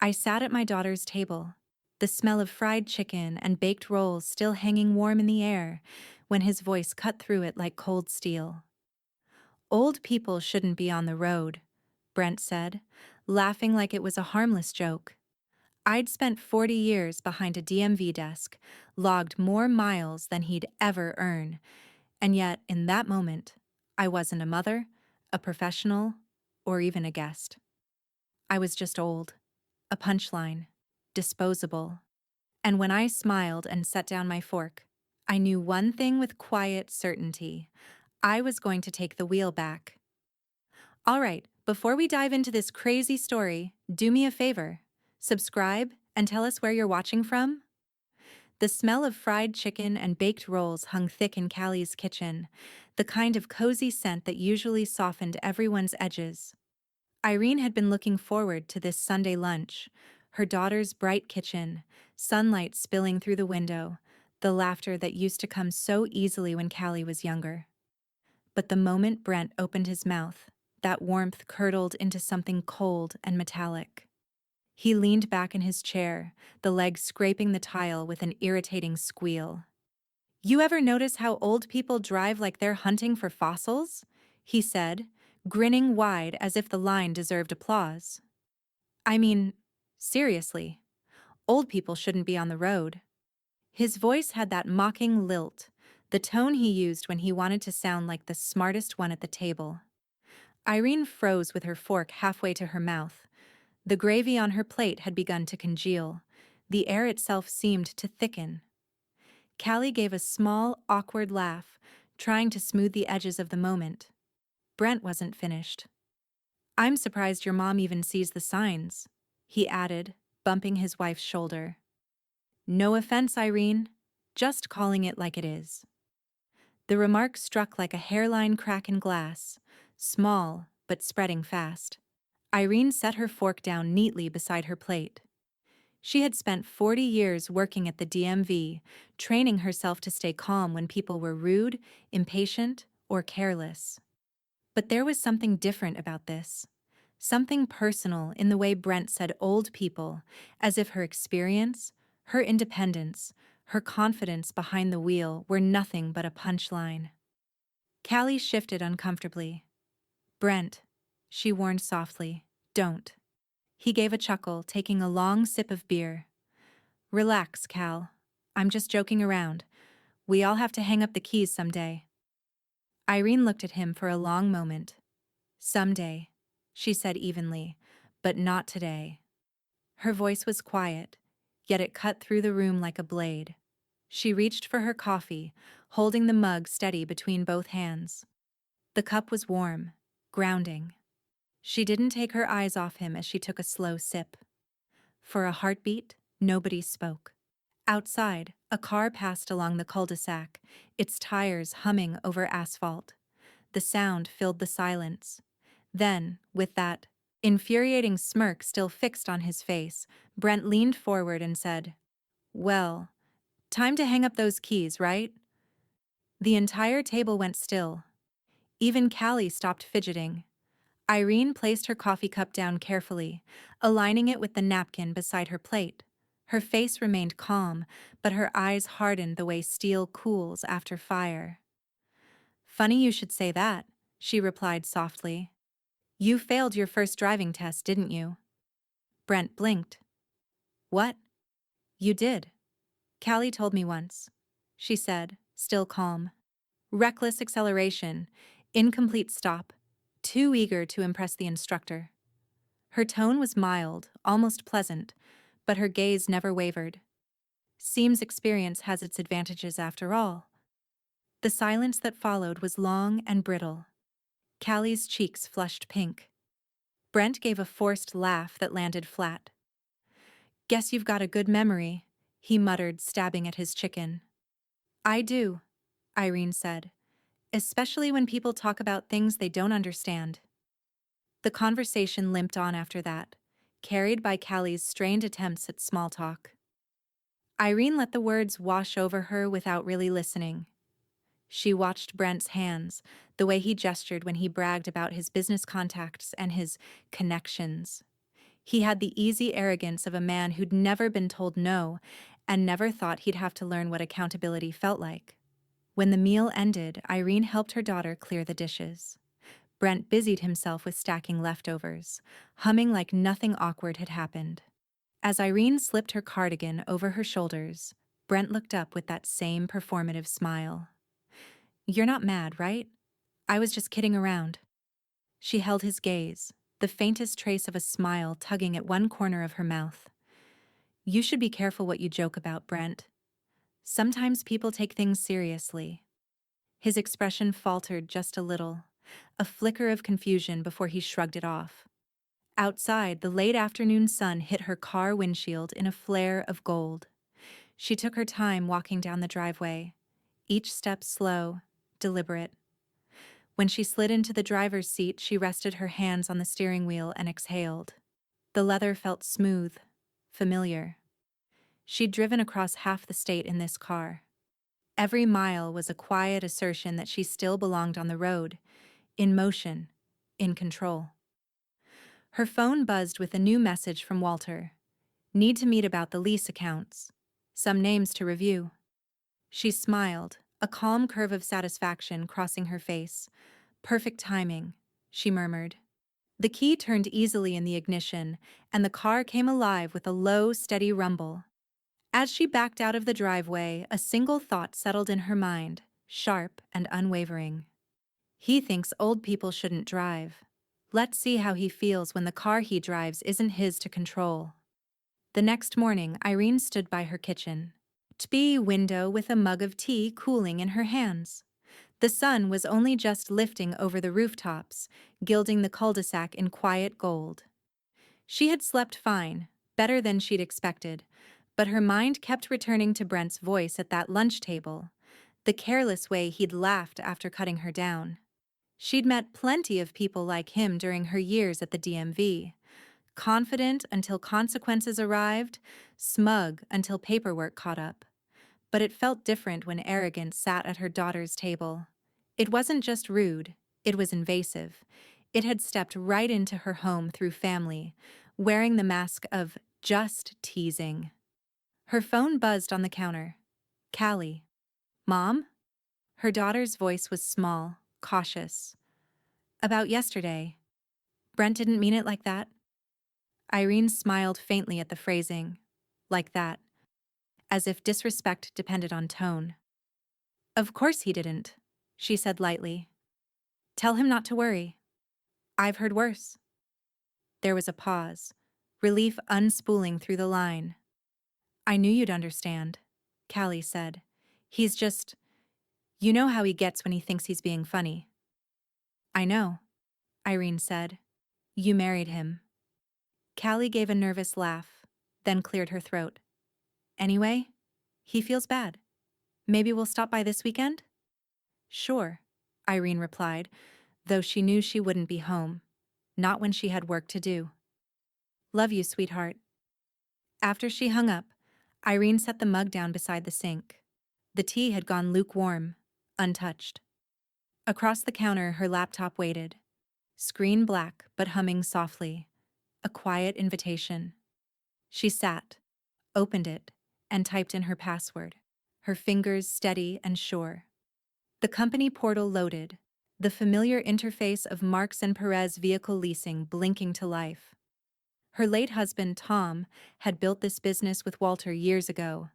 I sat at my daughter's table, the smell of fried chicken and baked rolls still hanging warm in the air, when his voice cut through it like cold steel. Old people shouldn't be on the road, Brent said, laughing like it was a harmless joke. I'd spent 40 years behind a DMV desk, logged more miles than he'd ever earn, and yet, in that moment, I wasn't a mother, a professional, or even a guest. I was just old, a punchline, disposable. And when I smiled and set down my fork, I knew one thing with quiet certainty. I was going to take the wheel back. All right, before we dive into this crazy story, do me a favor. Subscribe and tell us where you're watching from. The smell of fried chicken and baked rolls hung thick in Callie's kitchen, the kind of cozy scent that usually softened everyone's edges. Irene had been looking forward to this Sunday lunch, her daughter's bright kitchen, sunlight spilling through the window, the laughter that used to come so easily when Callie was younger. But the moment Brent opened his mouth, that warmth curdled into something cold and metallic. He leaned back in his chair, the leg scraping the tile with an irritating squeal. "You ever notice how old people drive like they're hunting for fossils?" he said, grinning wide as if the line deserved applause. "I mean, seriously, old people shouldn't be on the road." His voice had that mocking lilt, the tone he used when he wanted to sound like the smartest one at the table. Irene froze with her fork halfway to her mouth. The gravy on her plate had begun to congeal. The air itself seemed to thicken. Callie gave a small, awkward laugh, trying to smooth the edges of the moment. Brent wasn't finished. "I'm surprised your mom even sees the signs," he added, bumping his wife's shoulder. "No offense, Irene, just calling it like it is." The remark struck like a hairline crack in glass, small but spreading fast. Irene set her fork down neatly beside her plate. She had spent 40 years working at the DMV, training herself to stay calm when people were rude, impatient, or careless. But there was something different about this. Something personal in the way Brent said old people, as if her experience, her independence, her confidence behind the wheel were nothing but a punchline. Callie shifted uncomfortably. "Brent," she warned softly, "don't." He gave a chuckle, taking a long sip of beer. "Relax, Cal. I'm just joking around. We all have to hang up the keys someday." Irene looked at him for a long moment. "Someday," she said evenly, "but not today." Her voice was quiet, yet it cut through the room like a blade. She reached for her coffee, holding the mug steady between both hands. The cup was warm, grounding. She didn't take her eyes off him as she took a slow sip. For a heartbeat, nobody spoke. Outside, a car passed along the cul-de-sac, its tires humming over asphalt. The sound filled the silence. Then, with that infuriating smirk still fixed on his face, Brent leaned forward and said, "Well, time to hang up those keys, right?" The entire table went still. Even Callie stopped fidgeting. Irene placed her coffee cup down carefully, aligning it with the napkin beside her plate. Her face remained calm, but her eyes hardened the way steel cools after fire. "Funny you should say that," she replied softly. "You failed your first driving test, didn't you?" Brent blinked. "What?" "You did. Callie told me once," she said, still calm. "Reckless acceleration, incomplete stop, too eager to impress the instructor." Her tone was mild, almost pleasant, but her gaze never wavered. "Seems experience has its advantages after all." The silence that followed was long and brittle. Callie's cheeks flushed pink. Brent gave a forced laugh that landed flat. "Guess you've got a good memory," he muttered, stabbing at his chicken. "I do," Irene said, "especially when people talk about things they don't understand." The conversation limped on after that, carried by Callie's strained attempts at small talk. Irene let the words wash over her without really listening. She watched Brent's hands, the way he gestured when he bragged about his business contacts and his connections. He had the easy arrogance of a man who'd never been told no and never thought he'd have to learn what accountability felt like. When the meal ended, Irene helped her daughter clear the dishes. Brent busied himself with stacking leftovers, humming like nothing awkward had happened. As Irene slipped her cardigan over her shoulders, Brent looked up with that same performative smile. "You're not mad, right? I was just kidding around." She held his gaze, the faintest trace of a smile tugging at one corner of her mouth. "You should be careful what you joke about, Brent. Sometimes people take things seriously." His expression faltered just a little, a flicker of confusion before he shrugged it off. Outside, the late afternoon sun hit her car windshield in a flare of gold. She took her time walking down the driveway, each step slow, deliberate. When she slid into the driver's seat, she rested her hands on the steering wheel and exhaled. The leather felt smooth, familiar. She'd driven across half the state in this car. Every mile was a quiet assertion that she still belonged on the road, in motion, in control. Her phone buzzed with a new message from Walter. "Need to meet about the lease accounts. Some names to review." She smiled, a calm curve of satisfaction crossing her face. "Perfect timing," she murmured. The key turned easily in the ignition, and the car came alive with a low, steady rumble. As she backed out of the driveway, a single thought settled in her mind, sharp and unwavering. "He thinks old people shouldn't drive. Let's see how he feels when the car he drives isn't his to control." The next morning, Irene stood by her kitchen window with a mug of tea cooling in her hands. The sun was only just lifting over the rooftops, gilding the cul-de-sac in quiet gold. She had slept fine, better than she'd expected, but her mind kept returning to Brent's voice at that lunch table, the careless way he'd laughed after cutting her down. She'd met plenty of people like him during her years at the DMV, confident until consequences arrived, smug until paperwork caught up. But it felt different when arrogance sat at her daughter's table. It wasn't just rude, it was invasive. It had stepped right into her home through family, wearing the mask of just teasing. Her phone buzzed on the counter. "Callie." "Mom?" Her daughter's voice was small, cautious. "About yesterday. Brent didn't mean it like that." Irene smiled faintly at the phrasing. "Like that." As if disrespect depended on tone. "Of course he didn't," she said lightly. "Tell him not to worry. I've heard worse." There was a pause, relief unspooling through the line. "I knew you'd understand," Callie said. "He's just, you know how he gets when he thinks he's being funny." "I know," Irene said. "You married him." Callie gave a nervous laugh, then cleared her throat. "Anyway, he feels bad. Maybe we'll stop by this weekend?" "Sure," Irene replied, though she knew she wouldn't be home. Not when she had work to do. "Love you, sweetheart." After she hung up, Irene set the mug down beside the sink. The tea had gone lukewarm, untouched. Across the counter, her laptop waited. Screen black, but humming softly. A quiet invitation. She sat, opened it, and typed in her password, her fingers steady and sure. The company portal loaded, the familiar interface of Marks and Perez vehicle leasing blinking to life. Her late husband, Tom, had built this business with Walter years ago,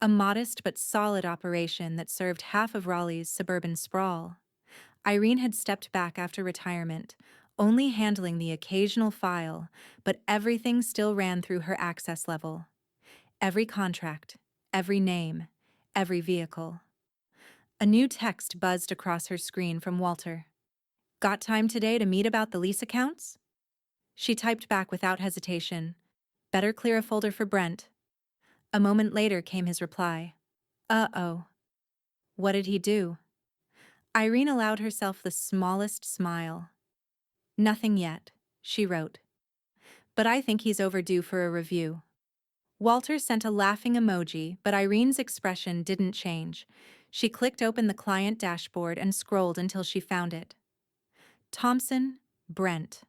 a modest but solid operation that served half of Raleigh's suburban sprawl. Irene had stepped back after retirement, only handling the occasional file, but everything still ran through her access level. Every contract, every name, every vehicle. A new text buzzed across her screen from Walter. "Got time today to meet about the lease accounts?" She typed back without hesitation. "Better clear a folder for Brent." A moment later came his reply. "Uh-oh." What did he do? Irene allowed herself the smallest smile. "Nothing yet," she wrote. "But I think he's overdue for a review." Walter sent a laughing emoji, but Irene's expression didn't change. She clicked open the client dashboard and scrolled until she found it. Thompson, Brent.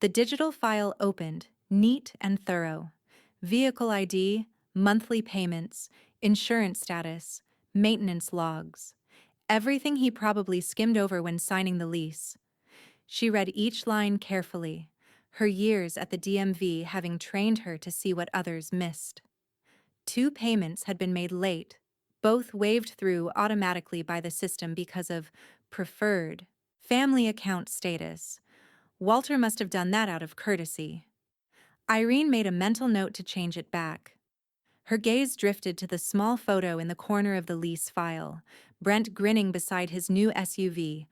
The digital file opened, Neat and thorough. Vehicle ID, monthly payments, insurance status, maintenance logs. Everything he probably skimmed over when signing the lease. She read each line carefully, her years at the DMV having trained her to see what others missed. 2 payments had been made late, both waved through automatically by the system because of preferred family account status. Walter must have done that out of courtesy. Irene made a mental note to change it back. Her gaze drifted to the small photo in the corner of the lease file, Brent grinning beside his new SUV,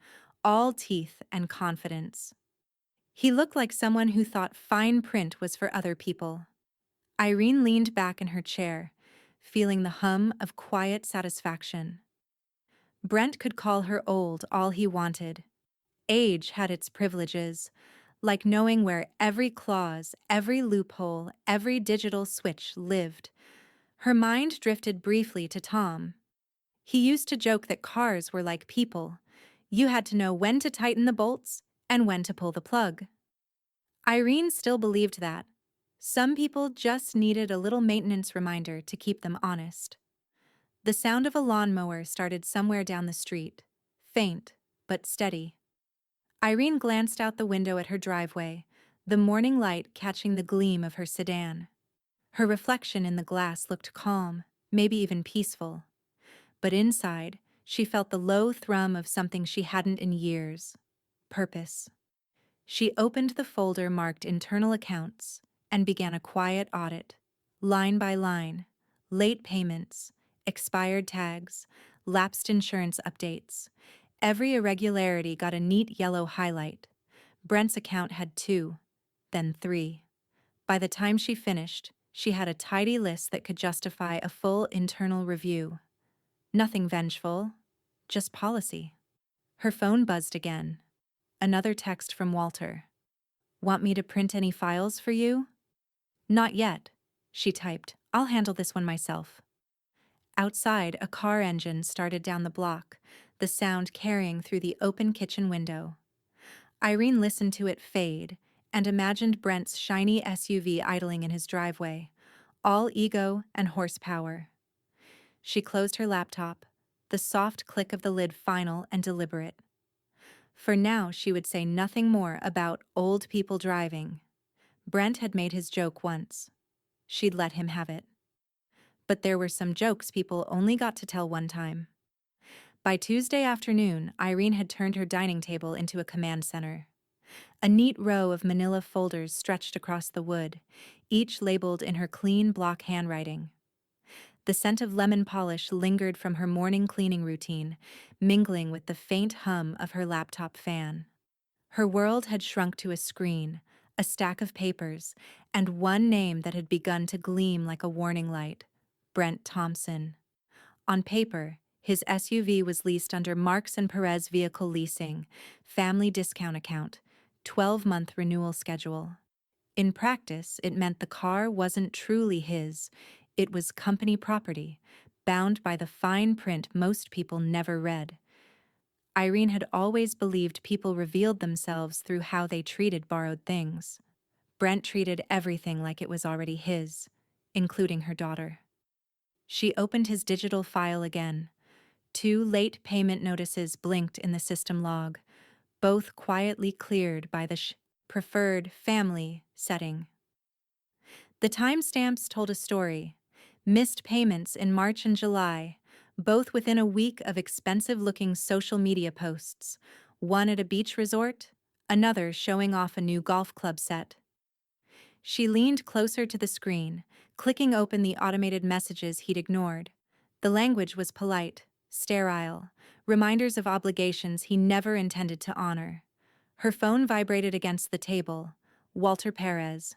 all teeth and confidence. He looked like someone who thought fine print was for other people. Irene leaned back in her chair, feeling the hum of quiet satisfaction. Brent could call her old all he wanted. Age had its privileges, like knowing where every clause, every loophole, every digital switch lived. Her mind drifted briefly to Tom. He used to joke that cars were like people. You had to know when to tighten the bolts and when to pull the plug. Irene still believed that. Some people just needed a little maintenance reminder to keep them honest. The sound of a lawnmower started somewhere down the street, faint but steady. Irene glanced out the window at her driveway, the morning light catching the gleam of her sedan. Her reflection in the glass looked calm, maybe even peaceful. But inside, she felt the low thrum of something she hadn't in years: purpose. She opened the folder marked Internal Accounts and began a quiet audit, line by line: late payments, expired tags, lapsed insurance updates. Every irregularity got a neat yellow highlight. Brent's account had 2, then 3. By the time she finished, she had a tidy list that could justify a full internal review. Nothing vengeful, just policy. Her phone buzzed again. Another text from Walter. "Want me to print any files for you?" "Not yet," she typed. "I'll handle this one myself." Outside, a car engine started down the block, the sound carrying through the open kitchen window. Irene listened to it fade and imagined Brent's shiny SUV idling in his driveway, all ego and horsepower. She closed her laptop, the soft click of the lid final and deliberate. For now, she would say nothing more about old people driving. Brent had made his joke once. She'd let him have it. But there were some jokes people only got to tell one time. By Tuesday afternoon, Irene had turned her dining table into a command center. A neat row of manila folders stretched across the wood, each labeled in her clean block handwriting. The scent of lemon polish lingered from her morning cleaning routine, mingling with the faint hum of her laptop fan. Her world had shrunk to a screen, a stack of papers, and one name that had begun to gleam like a warning light: Brent Thompson. On paper, his SUV was leased under Marks and Perez Vehicle Leasing, family discount account, 12-month renewal schedule. In practice, it meant the car wasn't truly his. It was company property, bound by the fine print most people never read. Irene had always believed people revealed themselves through how they treated borrowed things. Brent treated everything like it was already his, including her daughter. She opened his digital file again. 2 late payment notices blinked in the system log, both quietly cleared by the preferred family setting. The timestamps told a story: missed payments in March and July, both within a week of expensive-looking social media posts, one at a beach resort, another showing off a new golf club set. She leaned closer to the screen, clicking open the automated messages he'd ignored. The language was polite, sterile, reminders of obligations he never intended to honor. Her phone vibrated against the table. Walter Perez.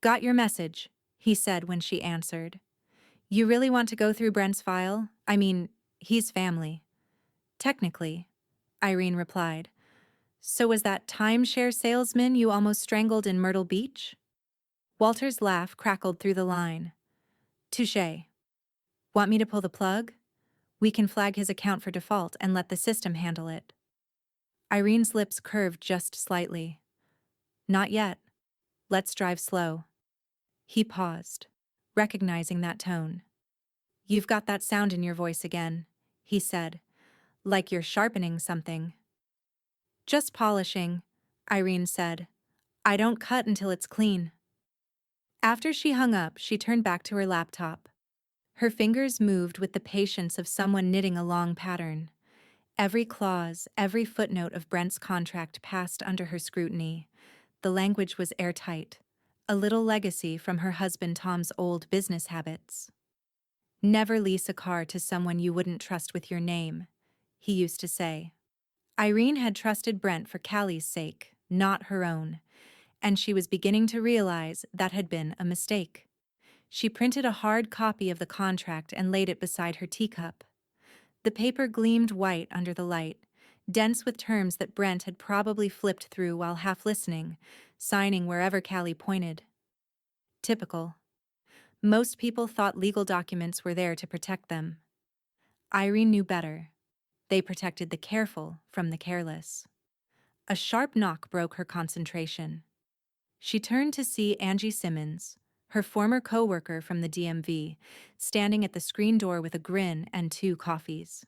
"Got your message," he said when she answered. "You really want to go through Brent's file? I mean, he's family." "Technically," Irene replied. "So was that timeshare salesman you almost strangled in Myrtle Beach?" Walter's laugh crackled through the line. "Touché. Want me to pull the plug? We can flag his account for default and let the system handle it." Irene's lips curved just slightly. "Not yet. Let's drive slow. He paused, recognizing that tone. You've got that sound in your voice again, he said, like you're sharpening something. Just polishing, Irene said. I don't cut until it's clean. After she hung up, she turned back to her laptop. Her fingers moved with the patience of someone knitting a long pattern. Every clause, every footnote of Brent's contract passed under her scrutiny. The language was airtight, a little legacy from her husband Tom's old business habits. Never lease a car to someone you wouldn't trust with your name, he used to say. Irene had trusted Brent for Callie's sake, not her own, and she was beginning to realize that had been a mistake. She printed a hard copy of the contract and laid it beside her teacup. The paper gleamed white under the light, dense with terms that Brent had probably flipped through while half listening, signing wherever Callie pointed. Typical. Most people thought legal documents were there to protect them. Irene knew better. They protected the careful from the careless. A sharp knock broke her concentration. She turned to see Angie Simmons, her former co-worker from the DMV, standing at the screen door with a grin and 2 coffees.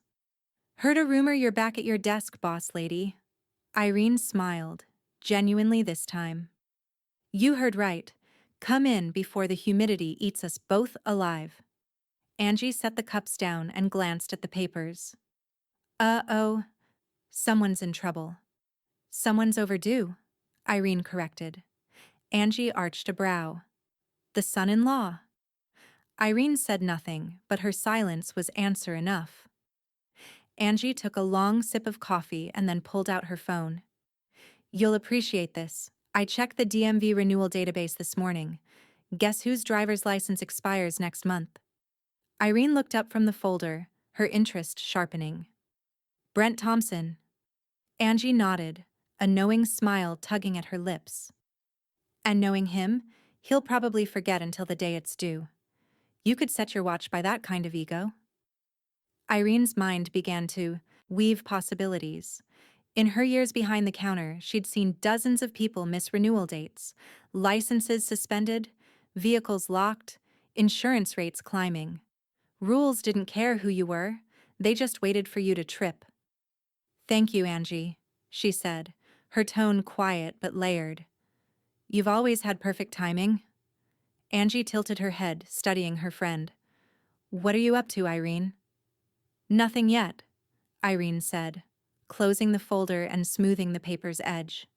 Heard a rumor you're back at your desk, boss lady. Irene smiled, genuinely this time. You heard right. Come in before the humidity eats us both alive. Angie set the cups down and glanced at the papers. Uh-oh. Someone's in trouble. Someone's overdue, Irene corrected. Angie arched a brow. The son-in-law. Irene said nothing, but her silence was answer enough. Angie took a long sip of coffee and then pulled out her phone. You'll appreciate this. I checked the DMV renewal database this morning. Guess whose driver's license expires next month? Irene looked up from the folder, her interest sharpening. Brent Thompson. Angie nodded, a knowing smile tugging at her lips. And knowing him, he'll probably forget until the day it's due. You could set your watch by that kind of ego. Irene's mind began to weave possibilities. In her years behind the counter, she'd seen dozens of people miss renewal dates, licenses suspended, vehicles locked, insurance rates climbing. Rules didn't care who you were, they just waited for you to trip. Thank you, Angie, she said, her tone quiet but layered. You've always had perfect timing. Angie tilted her head, studying her friend. What are you up to, Irene? Nothing yet, Irene said, closing the folder and smoothing the paper's edge.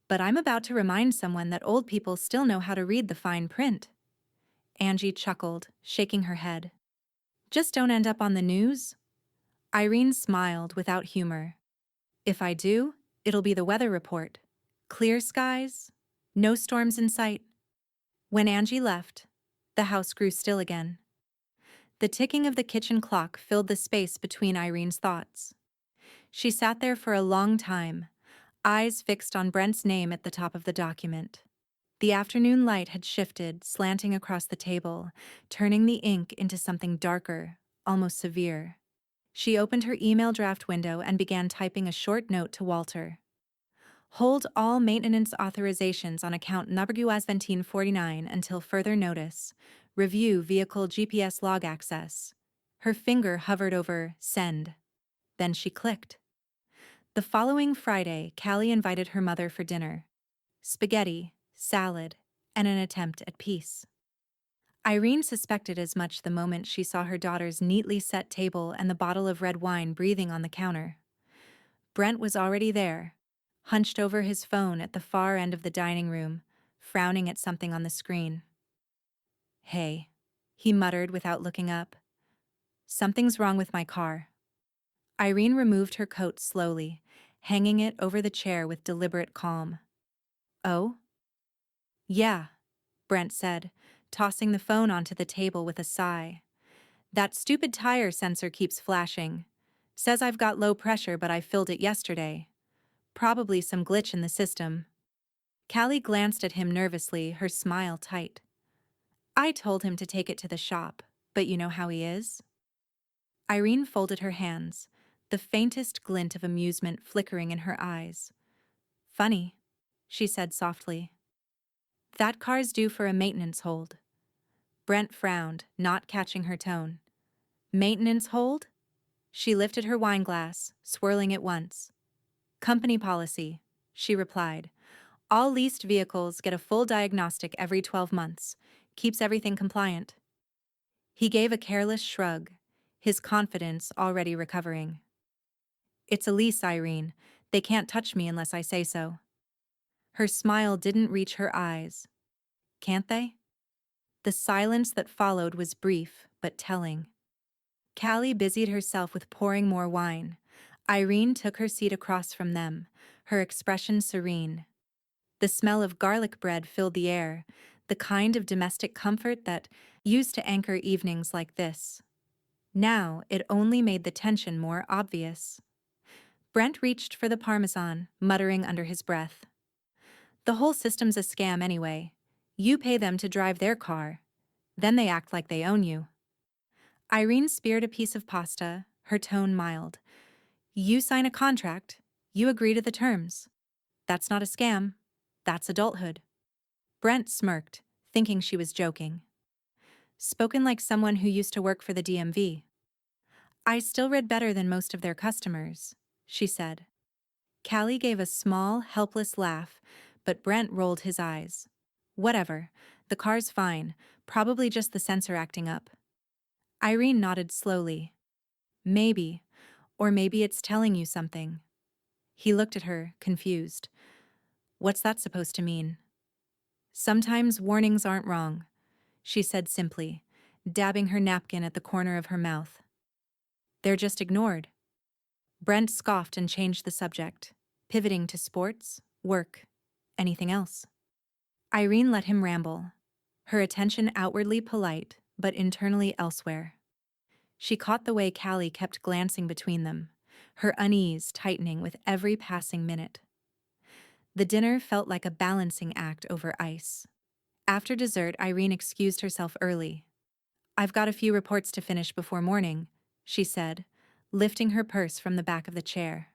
But I'm about to remind someone that old people still know how to read the fine print. Angie chuckled, shaking her head. Just don't end up on the news? Irene smiled without humor. If I do, it'll be the weather report. Clear skies, no storms in sight. When Angie left, the house grew still again. The ticking of the kitchen clock filled the space between Irene's thoughts. She sat there for a long time, eyes fixed on Brent's name at the top of the document. The afternoon light had shifted, slanting across the table, turning the ink into something darker, almost severe. She opened her email draft window and began typing a short note to Walter. Hold all maintenance authorizations on account WS1749 until further notice. Review vehicle GPS log access. Her finger hovered over send. Then she clicked. The following Friday, Callie invited her mother for dinner. Spaghetti, salad, and an attempt at peace. Irene suspected as much the moment she saw her daughter's neatly set table and the bottle of red wine breathing on the counter. Brent was already there, hunched over his phone at the far end of the dining room, frowning at something on the screen. Hey, he muttered without looking up. Something's wrong with my car. Irene removed her coat slowly, hanging it over the chair with deliberate calm. Oh? Yeah, Brent said, tossing the phone onto the table with a sigh. That stupid tire sensor keeps flashing. Says I've got low pressure, but I filled it yesterday. Probably some glitch in the system. Callie glanced at him nervously, her smile tight. I told him to take it to the shop, but you know how he is? Irene folded her hands, the faintest glint of amusement flickering in her eyes. Funny, she said softly. That car's due for a maintenance hold. Brent frowned, not catching her tone. Maintenance hold? She lifted her wine glass, swirling it once. Company policy, she replied. All leased vehicles get a full diagnostic every 12 months. Keeps everything compliant. He gave a careless shrug, his confidence already recovering. It's a lease, Irene. They can't touch me unless I say so. Her smile didn't reach her eyes. Can't they? The silence that followed was brief, but telling. Callie busied herself with pouring more wine. Irene took her seat across from them, her expression serene. The smell of garlic bread filled the air, the kind of domestic comfort that used to anchor evenings like this. Now it only made the tension more obvious. Brent reached for the Parmesan, muttering under his breath. The whole system's a scam anyway. You pay them to drive their car. Then they act like they own you. Irene speared a piece of pasta, her tone mild. You sign a contract. You agree to the terms. That's not a scam. That's adulthood. Brent smirked, thinking she was joking. Spoken like someone who used to work for the DMV. I still read better than most of their customers, she said. Callie gave a small, helpless laugh, but Brent rolled his eyes. Whatever. The car's fine. Probably just the sensor acting up. Irene nodded slowly. Maybe. Or maybe it's telling you something. He looked at her, confused. What's that supposed to mean? Sometimes warnings aren't wrong, she said simply, dabbing her napkin at the corner of her mouth. They're just ignored. Brent scoffed and changed the subject, pivoting to sports, work, anything else. Irene let him ramble, her attention outwardly polite, but internally elsewhere. She caught the way Callie kept glancing between them, her unease tightening with every passing minute. The dinner felt like a balancing act over ice. After dessert, Irene excused herself early. I've got a few reports to finish before morning, she said, lifting her purse from the back of the chair.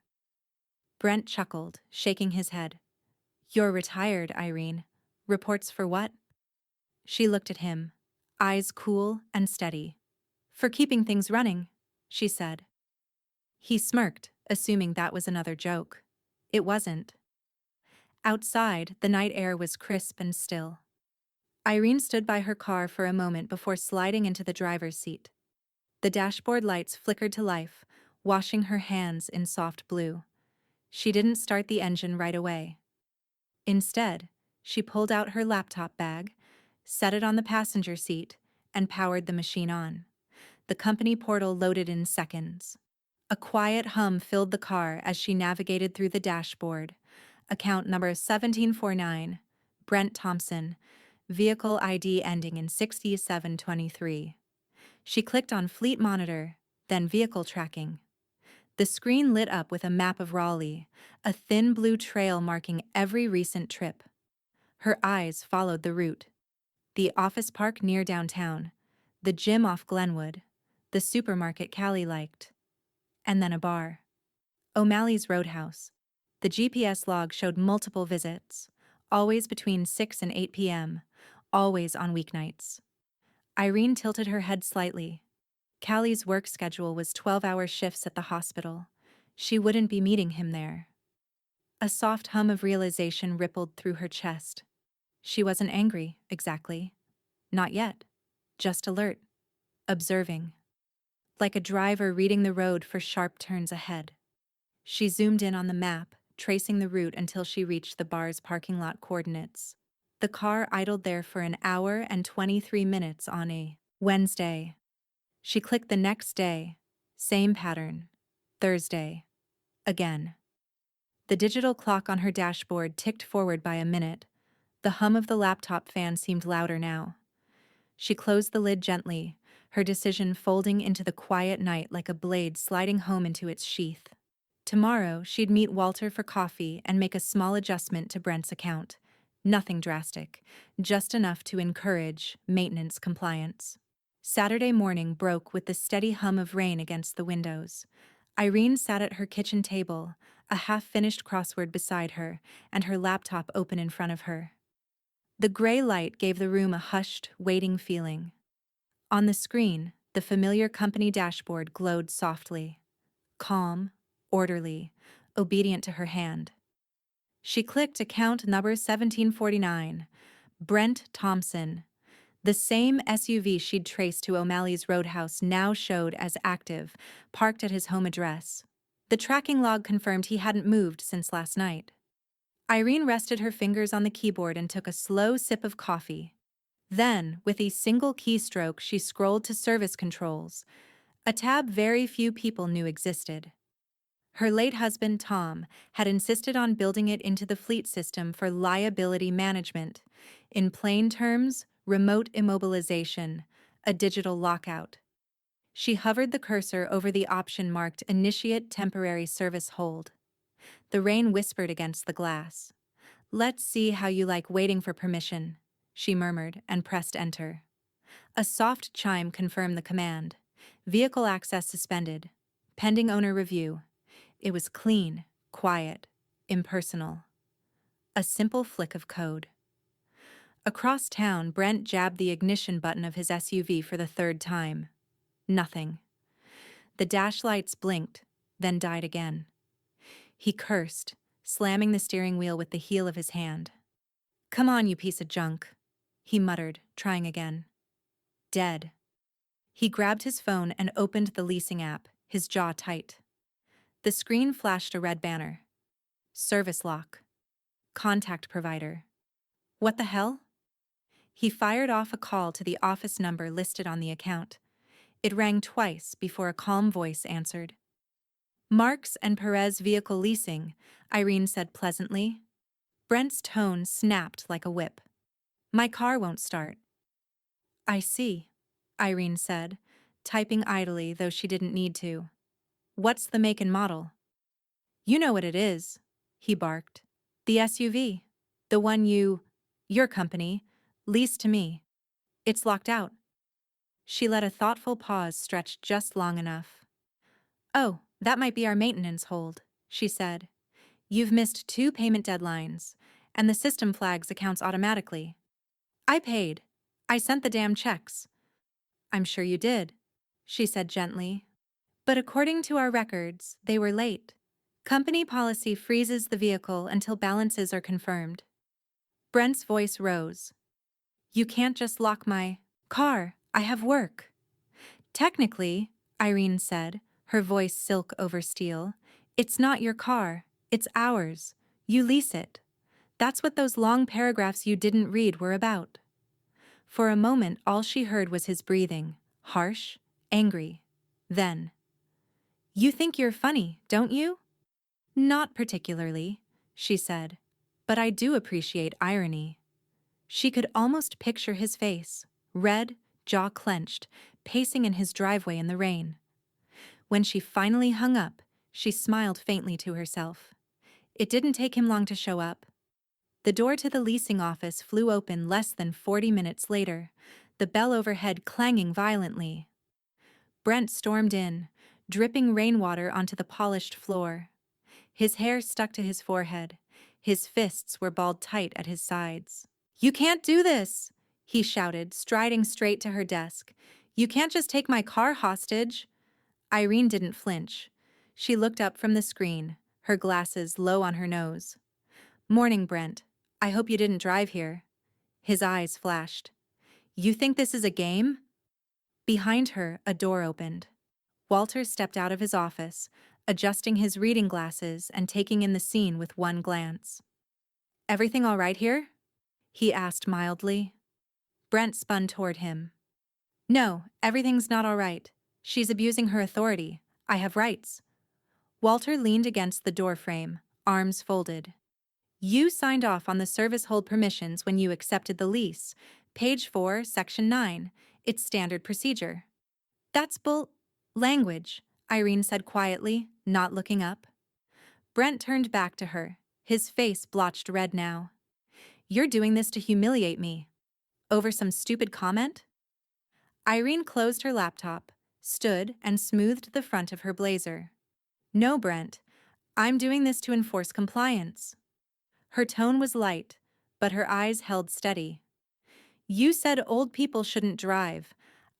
Brent chuckled, shaking his head. You're retired, Irene. Reports for what? She looked at him, eyes cool and steady. For keeping things running, she said. He smirked, assuming that was another joke. It wasn't. Outside, the night air was crisp and still. Irene stood by her car for a moment before sliding into the driver's seat. The dashboard lights flickered to life, washing her hands in soft blue. She didn't start the engine right away. Instead, she pulled out her laptop bag, set it on the passenger seat, and powered the machine on. The company portal loaded in seconds. A quiet hum filled the car as she navigated through the dashboard. Account number 1749, Brent Thompson, vehicle ID ending in 6723. She clicked on Fleet Monitor, then Vehicle Tracking. The screen lit up with a map of Raleigh, a thin blue trail marking every recent trip. Her eyes followed the route. The office park near downtown, the gym off Glenwood, the supermarket Callie liked, and then a bar. O'Malley's Roadhouse. The GPS log showed multiple visits, always between 6 and 8 p.m., always on weeknights. Irene tilted her head slightly. Callie's work schedule was 12-hour shifts at the hospital. She wouldn't be meeting him there. A soft hum of realization rippled through her chest. She wasn't angry, exactly. Not yet. Just alert. Observing. Like a driver reading the road for sharp turns ahead. She zoomed in on the map, tracing the route until she reached the bar's parking lot coordinates. The car idled there for an hour and 23 minutes on a Wednesday. She clicked the next day. Same pattern. Thursday. Again. The digital clock on her dashboard ticked forward by a minute. The hum of the laptop fan seemed louder now. She closed the lid gently, her decision folding into the quiet night like a blade sliding home into its sheath. Tomorrow, she'd meet Walter for coffee and make a small adjustment to Brent's account. Nothing drastic, just enough to encourage maintenance compliance. Saturday morning broke with the steady hum of rain against the windows. Irene sat at her kitchen table, a half-finished crossword beside her, and her laptop open in front of her. The gray light gave the room a hushed, waiting feeling. On the screen, the familiar company dashboard glowed softly, calm, orderly, obedient to her hand. She clicked account number 1749, Brent Thompson. The same SUV she'd traced to O'Malley's Roadhouse now showed as active, parked at his home address. The tracking log confirmed he hadn't moved since last night. Irene rested her fingers on the keyboard and took a slow sip of coffee. Then, with a single keystroke, she scrolled to service controls, a tab very few people knew existed. Her late husband, Tom, had insisted on building it into the fleet system for liability management. In plain terms, remote immobilization, a digital lockout. She hovered the cursor over the option marked Initiate Temporary Service Hold. The rain whispered against the glass. "Let's see how you like waiting for permission," she murmured and pressed enter. A soft chime confirmed the command. Vehicle access suspended. Pending owner review. It was clean, quiet, impersonal. A simple flick of code. Across town, Brent jabbed the ignition button of his SUV for the third time. Nothing. The dash lights blinked, then died again. He cursed, slamming the steering wheel with the heel of his hand. "Come on, you piece of junk," he muttered, trying again. Dead. He grabbed his phone and opened the leasing app, his jaw tight. The screen flashed a red banner. Service lock. Contact provider. What the hell? He fired off a call to the office number listed on the account. It rang twice before a calm voice answered. "Marks and Perez Vehicle Leasing," Irene said pleasantly. Brent's tone snapped like a whip. "My car won't start." "I see," Irene said, typing idly though she didn't need to. "What's the make and model?" "You know what it is," he barked. "The SUV. The one your company, leased to me. It's locked out." She let a thoughtful pause stretch just long enough. "Oh, that might be our maintenance hold," she said. "You've missed 2 payment deadlines, and the system flags accounts automatically. I paid. I sent the damn checks." "I'm sure you did," she said gently. "But according to our records, they were late. Company policy freezes the vehicle until balances are confirmed." Brent's voice rose. "You can't just lock my car. I have work." "Technically," Irene said, her voice silk over steel, "it's not your car. It's ours. You lease it." That's what those long paragraphs you didn't read were about. For a moment, all she heard was his breathing, harsh, angry. Then, "You think you're funny, don't you?" "Not particularly," she said, "but I do appreciate irony." She could almost picture his face, red, jaw clenched, pacing in his driveway in the rain. When she finally hung up, she smiled faintly to herself. It didn't take him long to show up. The door to the leasing office flew open less than 40 minutes later, the bell overhead clanging violently. Brent stormed in, dripping rainwater onto the polished floor. His hair stuck to his forehead. His fists were balled tight at his sides. "You can't do this!" he shouted, striding straight to her desk. "You can't just take my car hostage." Irene didn't flinch. She looked up from the screen, her glasses low on her nose. "Morning, Brent. I hope you didn't drive here." His eyes flashed. "You think this is a game?" Behind her, a door opened. Walter stepped out of his office, adjusting his reading glasses and taking in the scene with one glance. "Everything all right here?" he asked mildly. Brent spun toward him. "No, everything's not all right. She's abusing her authority. I have rights." Walter leaned against the doorframe, arms folded. "You signed off on the service hold permissions when you accepted the lease. Page 4, Section 9. It's standard procedure." "That's language," Irene said quietly, not looking up. Brent turned back to her, his face blotched red now. "You're doing this to humiliate me. Over some stupid comment?" Irene closed her laptop, stood, and smoothed the front of her blazer. "No, Brent. I'm doing this to enforce compliance." Her tone was light, but her eyes held steady. You said old people shouldn't drive.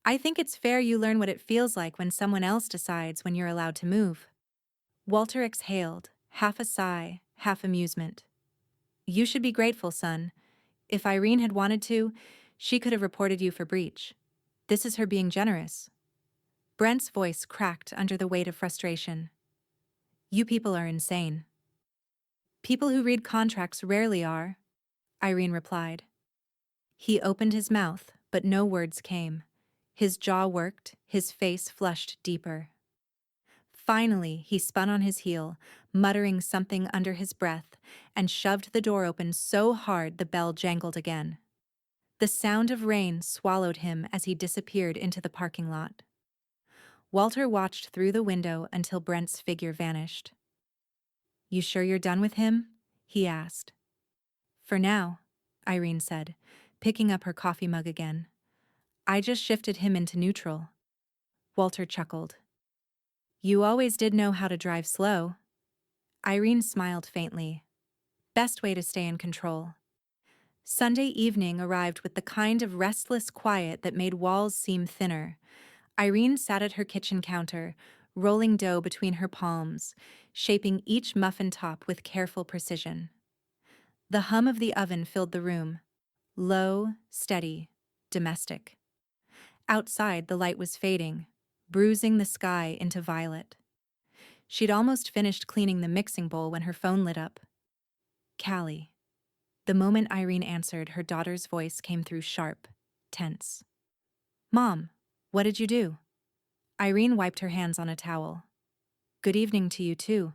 I think it's fair you learn what it feels like when someone else decides when you're allowed to move. Walter exhaled, half a sigh, half amusement. You should be grateful, son. If Irene had wanted to, she could have reported you for breach. This is her being generous. Brent's voice cracked under the weight of frustration. You people are insane. People who read contracts rarely are, Irene replied. He opened his mouth, but no words came. His jaw worked, his face flushed deeper. Finally, he spun on his heel, muttering something under his breath, and shoved the door open so hard the bell jangled again. The sound of rain swallowed him as he disappeared into the parking lot. Walter watched through the window until Brent's figure vanished. You sure you're done with him? He asked. For now, Irene said, picking up her coffee mug again. I just shifted him into neutral. Walter chuckled. You always did know how to drive slow. Irene smiled faintly. Best way to stay in control. Sunday evening arrived with the kind of restless quiet that made walls seem thinner. Irene sat at her kitchen counter, rolling dough between her palms, shaping each muffin top with careful precision. The hum of the oven filled the room. Low, steady, domestic. Outside, the light was fading, bruising the sky into violet. She'd almost finished cleaning the mixing bowl when her phone lit up. Callie. The moment Irene answered, her daughter's voice came through sharp, tense. Mom, what did you do? Irene wiped her hands on a towel. Good evening to you too.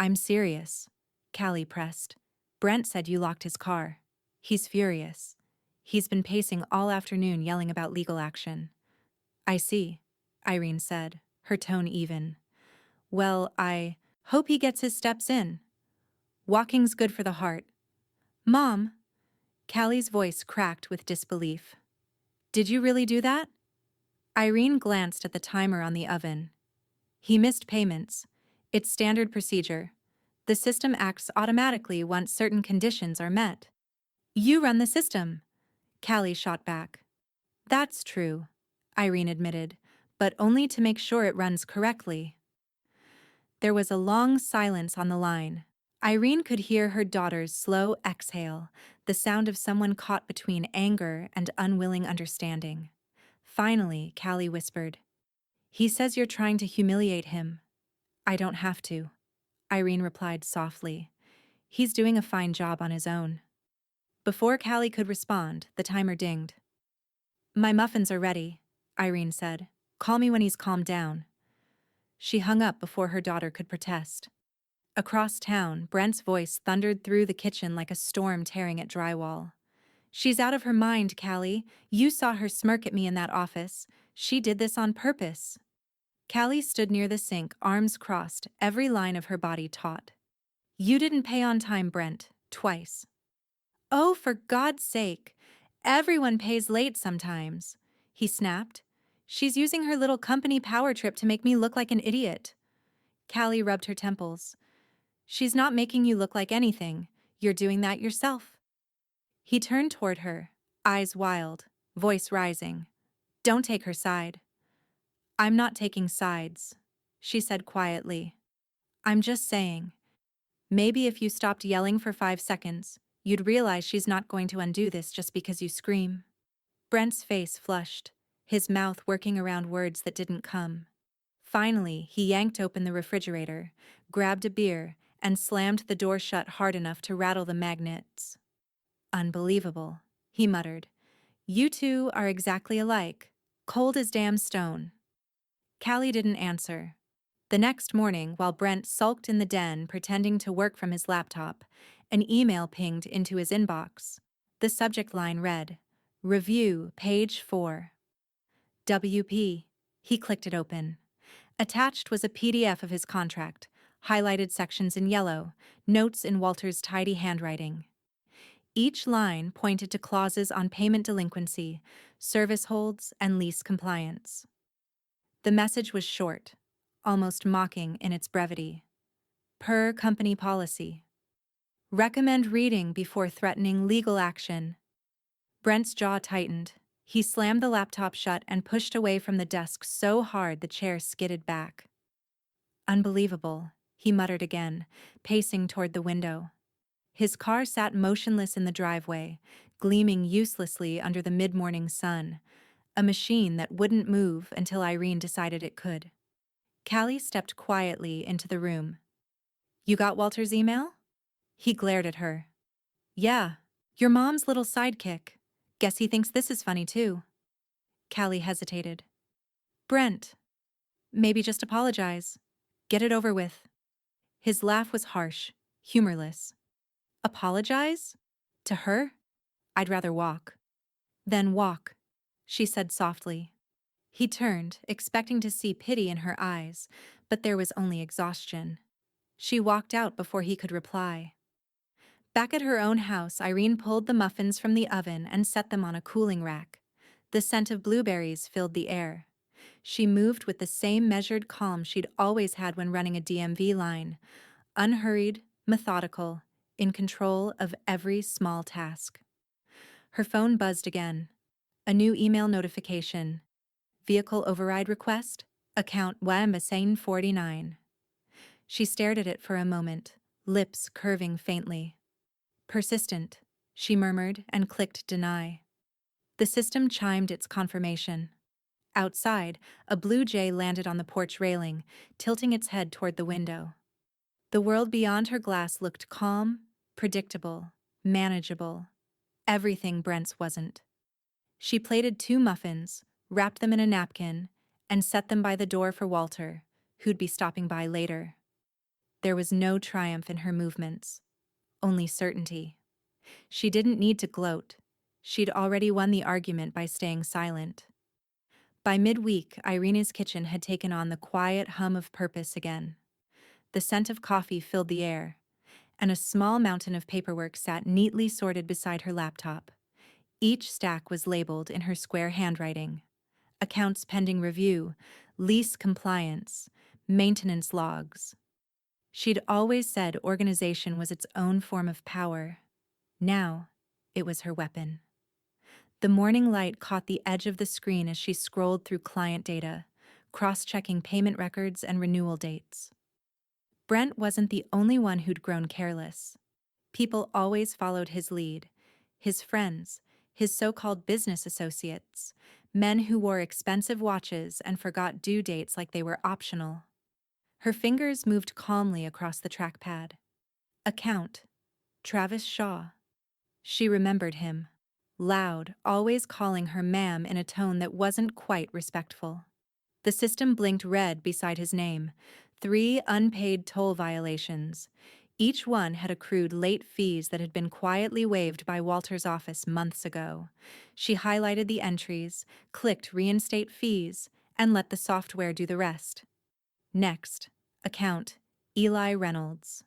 I'm serious, Callie pressed. Brent said you locked his car. He's furious. He's been pacing all afternoon yelling about legal action. I see, Irene said, her tone even. Well, I hope he gets his steps in. Walking's good for the heart. Mom, Callie's voice cracked with disbelief. Did you really do that? Irene glanced at the timer on the oven. He missed payments. It's standard procedure. The system acts automatically once certain conditions are met. You run the system, Callie shot back. That's true, Irene admitted, but only to make sure it runs correctly. There was a long silence on the line. Irene could hear her daughter's slow exhale, the sound of someone caught between anger and unwilling understanding. Finally, Callie whispered, He says you're trying to humiliate him. I don't have to, Irene replied softly. He's doing a fine job on his own. Before Callie could respond, the timer dinged. My muffins are ready, Irene said. Call me when he's calmed down. She hung up before her daughter could protest. Across town, Brent's voice thundered through the kitchen like a storm tearing at drywall. She's out of her mind, Callie. You saw her smirk at me in that office. She did this on purpose. Callie stood near the sink, arms crossed, every line of her body taut. You didn't pay on time, Brent. Twice. Oh, for God's sake. Everyone pays late sometimes, he snapped. She's using her little company power trip to make me look like an idiot. Callie rubbed her temples. She's not making you look like anything. You're doing that yourself. He turned toward her, eyes wild, voice rising. Don't take her side. I'm not taking sides, she said quietly. I'm just saying. Maybe if you stopped yelling for 5 seconds, you'd realize she's not going to undo this just because you scream. Brent's face flushed, his mouth working around words that didn't come. Finally, he yanked open the refrigerator, grabbed a beer, and slammed the door shut hard enough to rattle the magnets. Unbelievable, he muttered. You two are exactly alike, cold as damn stone. Callie didn't answer. The next morning, while Brent sulked in the den pretending to work from his laptop, an email pinged into his inbox. The subject line read, Review, page 4. WP. He clicked it open. Attached was a PDF of his contract, highlighted sections in yellow, notes in Walter's tidy handwriting. Each line pointed to clauses on payment delinquency, service holds, and lease compliance. The message was short, almost mocking in its brevity. Per company policy. Recommend reading before threatening legal action. Brent's jaw tightened. He slammed the laptop shut and pushed away from the desk so hard the chair skidded back. Unbelievable, he muttered again, pacing toward the window. His car sat motionless in the driveway, gleaming uselessly under the mid-morning sun, a machine that wouldn't move until Irene decided it could. Callie stepped quietly into the room. "You got Walter's email?" He glared at her. "Yeah, your mom's little sidekick. Guess he thinks this is funny too." Callie hesitated. "Brent, maybe just apologize. Get it over with." His laugh was harsh, humorless. "Apologize? To her? I'd rather walk." "Then walk," she said softly. He turned, expecting to see pity in her eyes, but there was only exhaustion. She walked out before he could reply. Back at her own house, Irene pulled the muffins from the oven and set them on a cooling rack. The scent of blueberries filled the air. She moved with the same measured calm she'd always had when running a DMV line, unhurried, methodical, in control of every small task. Her phone buzzed again. A new email notification. Vehicle override request, account Wambasane49. She stared at it for a moment, lips curving faintly. "Persistent," she murmured and clicked deny. The system chimed its confirmation. Outside, a blue jay landed on the porch railing, tilting its head toward the window. The world beyond her glass looked calm, predictable, manageable. Everything Brent's wasn't. She plated 2 muffins, wrapped them in a napkin, and set them by the door for Walter, who'd be stopping by later. There was no triumph in her movements, only certainty. She didn't need to gloat. She'd already won the argument by staying silent. By midweek, Irene's kitchen had taken on the quiet hum of purpose again. The scent of coffee filled the air, and a small mountain of paperwork sat neatly sorted beside her laptop. Each stack was labeled in her square handwriting. Accounts pending review, lease compliance, maintenance logs. She'd always said organization was its own form of power. Now, it was her weapon. The morning light caught the edge of the screen as she scrolled through client data, cross-checking payment records and renewal dates. Brent wasn't the only one who'd grown careless. People always followed his lead. His friends, his so-called business associates, men who wore expensive watches and forgot due dates like they were optional. Her fingers moved calmly across the trackpad. Account. Travis Shaw. She remembered him. Loud, always calling her ma'am in a tone that wasn't quite respectful. The system blinked red beside his name. 3 unpaid toll violations. Each one had accrued late fees that had been quietly waived by Walter's office months ago. She highlighted the entries, clicked reinstate fees, and let the software do the rest. Next, account Eli Reynolds.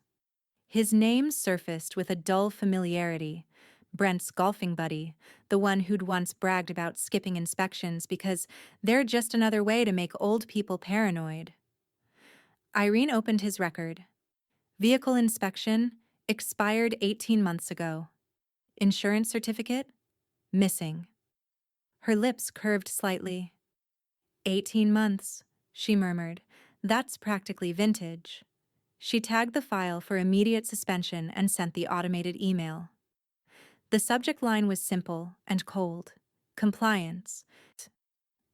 His name surfaced with a dull familiarity. Brent's golfing buddy, the one who'd once bragged about skipping inspections because they're just another way to make old people paranoid. Irene opened his record. Vehicle inspection, expired 18 months ago. Insurance certificate, missing. Her lips curved slightly. 18 months, she murmured. That's practically vintage. She tagged the file for immediate suspension and sent the automated email. The subject line was simple and cold. Compliance.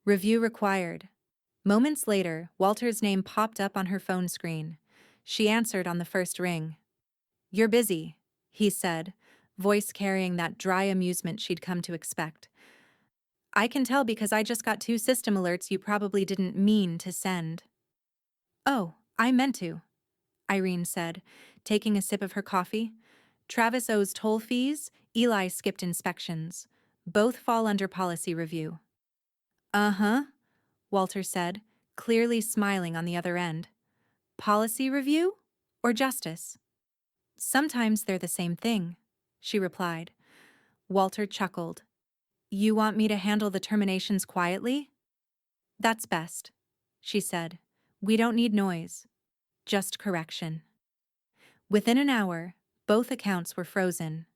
Review required. Moments later, Walter's name popped up on her phone screen. She answered on the first ring. "You're busy," he said, voice carrying that dry amusement she'd come to expect. "I can tell because I just got 2 system alerts you probably didn't mean to send." "Oh, I meant to," Irene said, taking a sip of her coffee. "Travis owes toll fees, Eli skipped inspections. Both fall under policy review." "Uh-huh," Walter said, clearly smiling on the other end. "Policy review? Or justice?" "Sometimes they're the same thing," she replied. Walter chuckled. "You want me to handle the terminations quietly?" "That's best," she said. "We don't need noise. Just correction." Within an hour, Both accounts were frozen.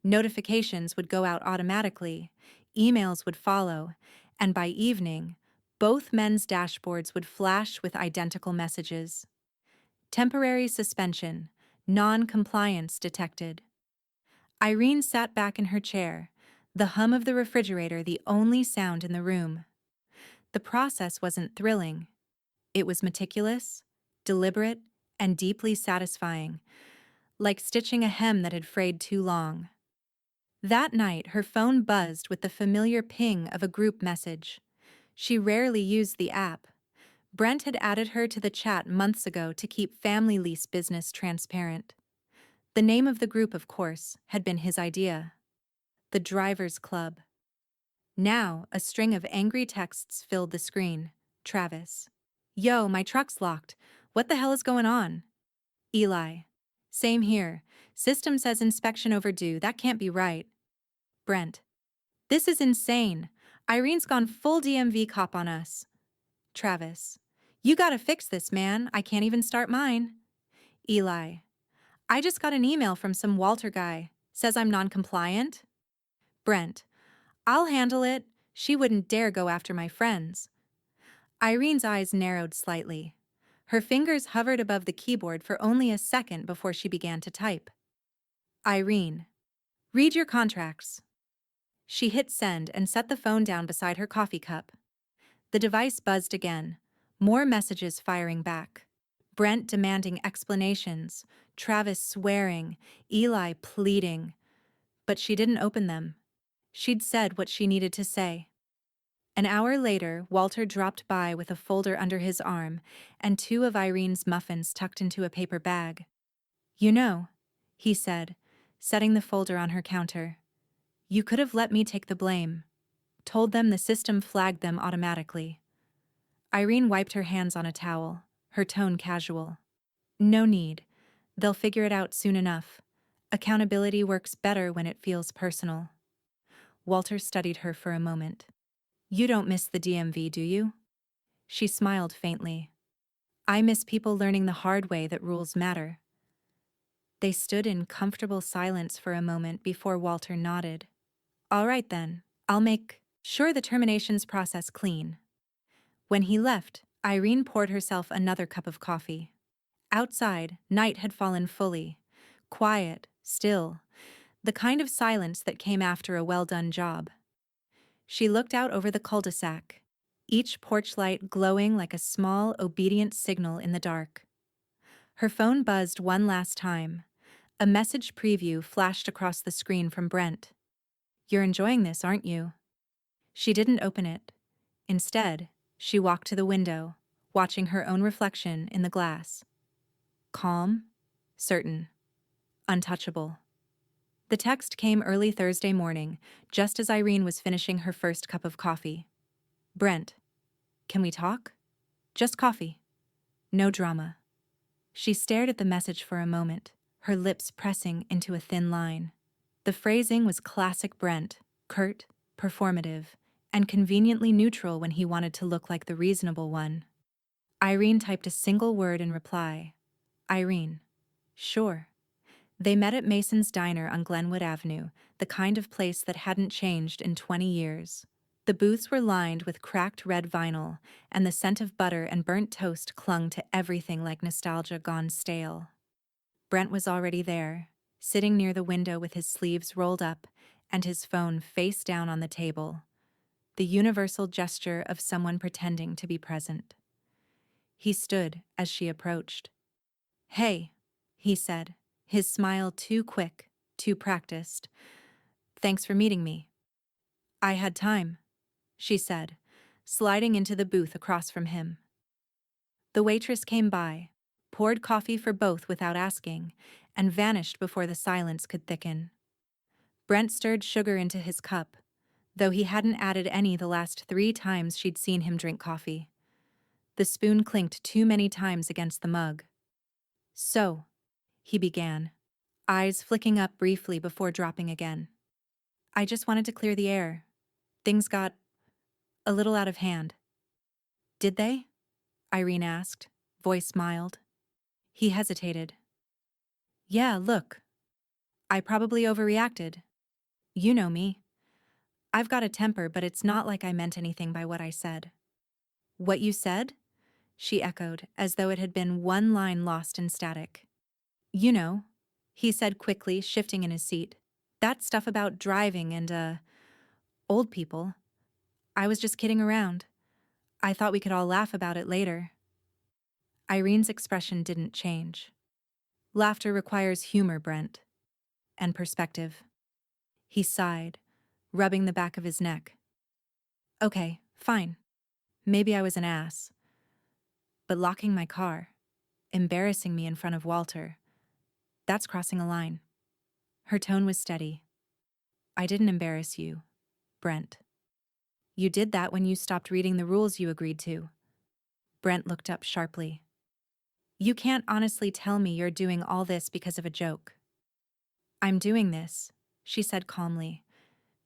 Notifications would go out automatically, emails would follow, and by evening, both men's dashboards would flash with identical messages. Temporary suspension, non-compliance detected. Irene sat back in her chair, the hum of the refrigerator the only sound in the room. The process wasn't thrilling. It was meticulous, deliberate, and deeply satisfying, like stitching a hem that had frayed too long. That night, her phone buzzed with the familiar ping of a group message. She rarely used the app. Brent had added her to the chat months ago to keep family lease business transparent. The name of the group, of course, had been his idea. The Drivers Club. Now, a string of angry texts filled the screen. Travis. Yo, my truck's locked. What the hell is going on? Eli. Same here. System says inspection overdue. That can't be right. Brent. This is insane. Irene's gone full DMV cop on us. Travis. You gotta fix this, man. I can't even start mine. Eli. I just got an email from some Walter guy. Says I'm non-compliant. Brent. I'll handle it. She wouldn't dare go after my friends. Irene's eyes narrowed slightly. Her fingers hovered above the keyboard for only a second before she began to type. Irene. Read your contracts. She hit send and set the phone down beside her coffee cup. The device buzzed again, more messages firing back. Brent demanding explanations, Travis swearing, Eli pleading. But she didn't open them. She'd said what she needed to say. An hour later, Walter dropped by with a folder under his arm and 2 of Irene's muffins tucked into a paper bag. You know, he said, setting the folder on her counter. You could have let me take the blame. Told them the system flagged them automatically. Irene wiped her hands on a towel, her tone casual. No need. They'll figure it out soon enough. Accountability works better when it feels personal. Walter studied her for a moment. You don't miss the DMV, do you? She smiled faintly. I miss people learning the hard way that rules matter. They stood in comfortable silence for a moment before Walter nodded. All right then, I'll make sure the terminations process clean. When he left, Irene poured herself another cup of coffee. Outside, night had fallen fully. Quiet, still, the kind of silence that came after a well-done job. She looked out over the cul-de-sac, each porch light glowing like a small, obedient signal in the dark. Her phone buzzed one last time. A message preview flashed across the screen from Brent. You're enjoying this, aren't you? She didn't open it. Instead, she walked to the window, watching her own reflection in the glass. Calm, certain, untouchable. The text came early Thursday morning, just as Irene was finishing her first cup of coffee. Brent, can we talk? Just coffee. No drama. She stared at the message for a moment, her lips pressing into a thin line. The phrasing was classic Brent, curt, performative, and conveniently neutral when he wanted to look like the reasonable one. Irene typed a single word in reply. Irene. Sure. They met at Mason's Diner on Glenwood Avenue, the kind of place that hadn't changed in 20 years. The booths were lined with cracked red vinyl, and the scent of butter and burnt toast clung to everything like nostalgia gone stale. Brent was already there, sitting near the window with his sleeves rolled up and his phone face down on the table, the universal gesture of someone pretending to be present. He stood as she approached. Hey, he said, his smile too quick, too practiced. Thanks for meeting me. I had time, she said, sliding into the booth across from him. The waitress came by, poured coffee for both without asking, and vanished before the silence could thicken. Brent stirred sugar into his cup, though he hadn't added any the last 3 times she'd seen him drink coffee. The spoon clinked too many times against the mug. So, he began, eyes flicking up briefly before dropping again. I just wanted to clear the air. Things got a little out of hand. Did they? Irene asked, voice mild. He hesitated. Yeah, look. I probably overreacted. You know me. I've got a temper, but it's not like I meant anything by what I said. What you said? She echoed, as though it had been one line lost in static. You know, he said quickly, shifting in his seat. That stuff about driving and, old people. I was just kidding around. I thought we could all laugh about it later. Irene's expression didn't change. Laughter requires humor, Brent. And perspective. He sighed, rubbing the back of his neck. Okay, fine. Maybe I was an ass. But locking my car, embarrassing me in front of Walter, that's crossing a line. Her tone was steady. I didn't embarrass you, Brent. You did that when you stopped reading the rules you agreed to. Brent looked up sharply. You can't honestly tell me you're doing all this because of a joke. I'm doing this, she said calmly,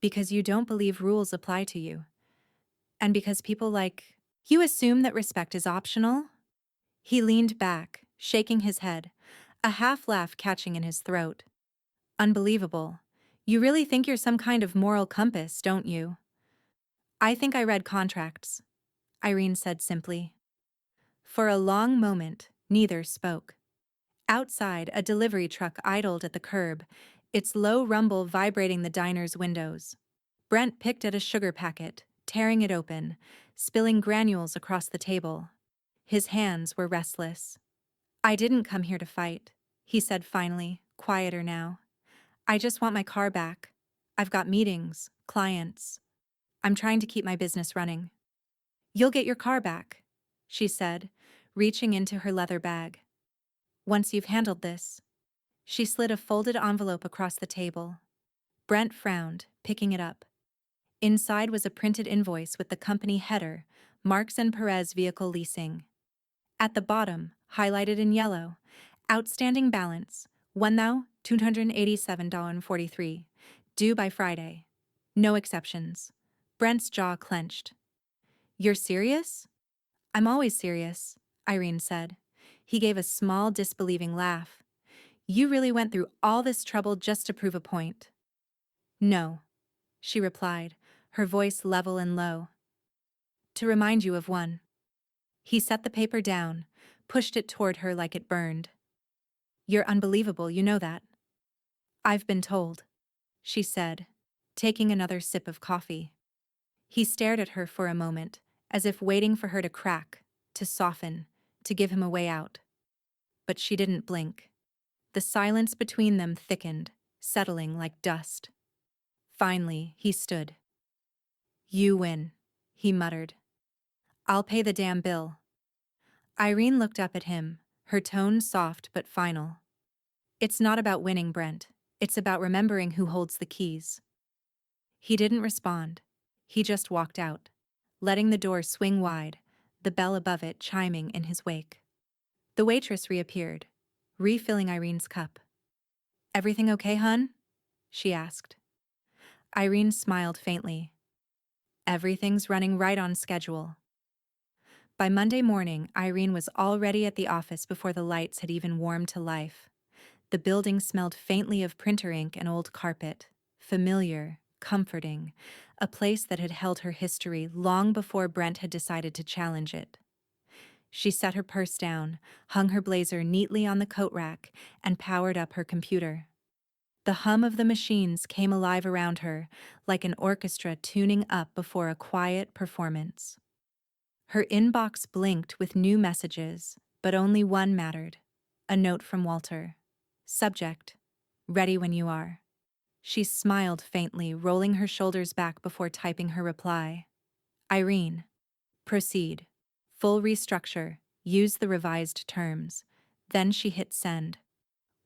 because you don't believe rules apply to you. And because people like you assume that respect is optional? He leaned back, shaking his head, a half-laugh catching in his throat. Unbelievable. You really think you're some kind of moral compass, don't you? I think I read contracts, Irene said simply. For a long moment, neither spoke. Outside, a delivery truck idled at the curb, its low rumble vibrating the diner's windows. Brent picked at a sugar packet, tearing it open, spilling granules across the table. His hands were restless. I didn't come here to fight, he said finally, quieter now. I just want my car back. I've got meetings, clients. I'm trying to keep my business running. You'll get your car back, she said, reaching into her leather bag. Once you've handled this. She slid a folded envelope across the table. Brent frowned, picking it up. Inside was a printed invoice with the company header, Marks and Perez Vehicle Leasing. At the bottom, highlighted in yellow, outstanding balance, $1,287.43, due by Friday. No exceptions. Brent's jaw clenched. You're serious? I'm always serious, Irene said. He gave a small, disbelieving laugh. You really went through all this trouble just to prove a point. No, she replied, her voice level and low. To remind you of one. He set the paper down, pushed it toward her like it burned. You're unbelievable, you know that. I've been told, she said, taking another sip of coffee. He stared at her for a moment, as if waiting for her to crack, to soften, to give him a way out. But she didn't blink. The silence between them thickened, settling like dust. Finally, he stood. You win, he muttered. I'll pay the damn bill. Irene looked up at him, her tone soft but final. It's not about winning, Brent. It's about remembering who holds the keys. He didn't respond. He just walked out, letting the door swing wide, the bell above it chiming in his wake. The waitress reappeared, refilling Irene's cup. Everything okay, hun? She asked. Irene smiled faintly. Everything's running right on schedule. By Monday morning, Irene was already at the office before the lights had even warmed to life. The building smelled faintly of printer ink and old carpet, familiar, comforting, a place that had held her history long before Brent had decided to challenge it. She set her purse down, hung her blazer neatly on the coat rack, and powered up her computer. The hum of the machines came alive around her, like an orchestra tuning up before a quiet performance. Her inbox blinked with new messages, but only one mattered. A note from Walter. Subject: ready when you are. She smiled faintly, rolling her shoulders back before typing her reply. Irene. Proceed. Full restructure. Use the revised terms. Then she hit send.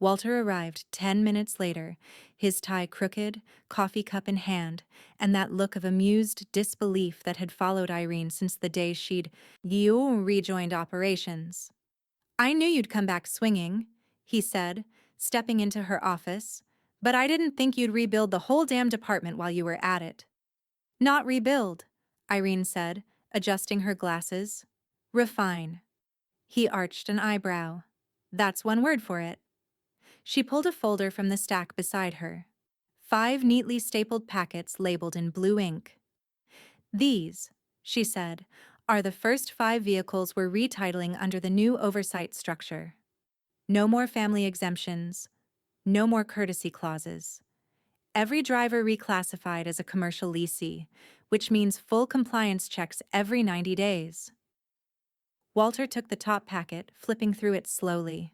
Walter arrived 10 minutes later, his tie crooked, coffee cup in hand, and that look of amused disbelief that had followed Irene since the day you rejoined operations. I knew you'd come back swinging, he said, stepping into her office, but I didn't think you'd rebuild the whole damn department while you were at it. Not rebuild, Irene said, adjusting her glasses. Refine. He arched an eyebrow. That's one word for it. She pulled a folder from the stack beside her. 5 neatly stapled packets labeled in blue ink. These, she said, are the first 5 vehicles we're retitling under the new oversight structure. No more family exemptions, no more courtesy clauses. Every driver reclassified as a commercial leasee, which means full compliance checks every 90 days. Walter took the top packet, flipping through it slowly.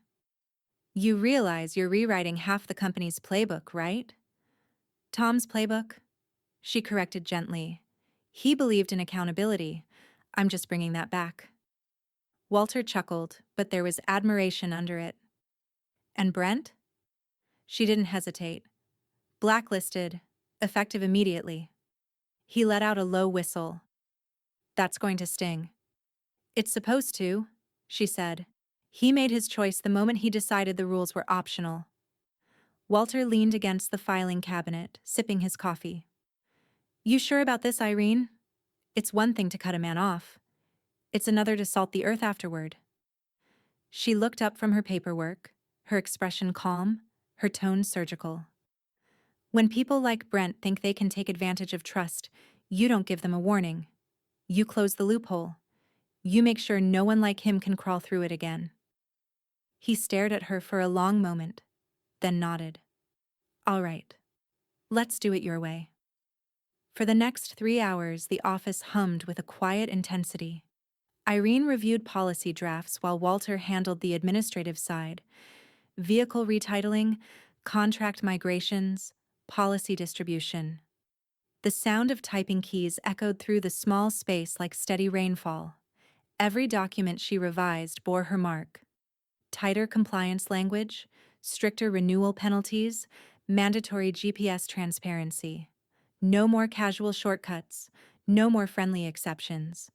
You realize you're rewriting half the company's playbook, right? Tom's playbook? She corrected gently. He believed in accountability. I'm just bringing that back. Walter chuckled, but there was admiration under it. And Brent? She didn't hesitate. Blacklisted, effective immediately. He let out a low whistle. That's going to sting. It's supposed to, she said. He made his choice the moment he decided the rules were optional. Walter leaned against the filing cabinet, sipping his coffee. You sure about this, Irene? It's one thing to cut a man off. It's another to salt the earth afterward. She looked up from her paperwork, her expression calm, her tone surgical. When people like Brent think they can take advantage of trust, you don't give them a warning. You close the loophole. You make sure no one like him can crawl through it again. He stared at her for a long moment, then nodded. All right. Let's do it your way. For the next 3 hours, the office hummed with a quiet intensity. Irene reviewed policy drafts while Walter handled the administrative side: vehicle retitling, contract migrations, policy distribution. The sound of typing keys echoed through the small space like steady rainfall. Every document she revised bore her mark. Tighter compliance language, stricter renewal penalties, mandatory GPS transparency. No more casual shortcuts, no more friendly exceptions.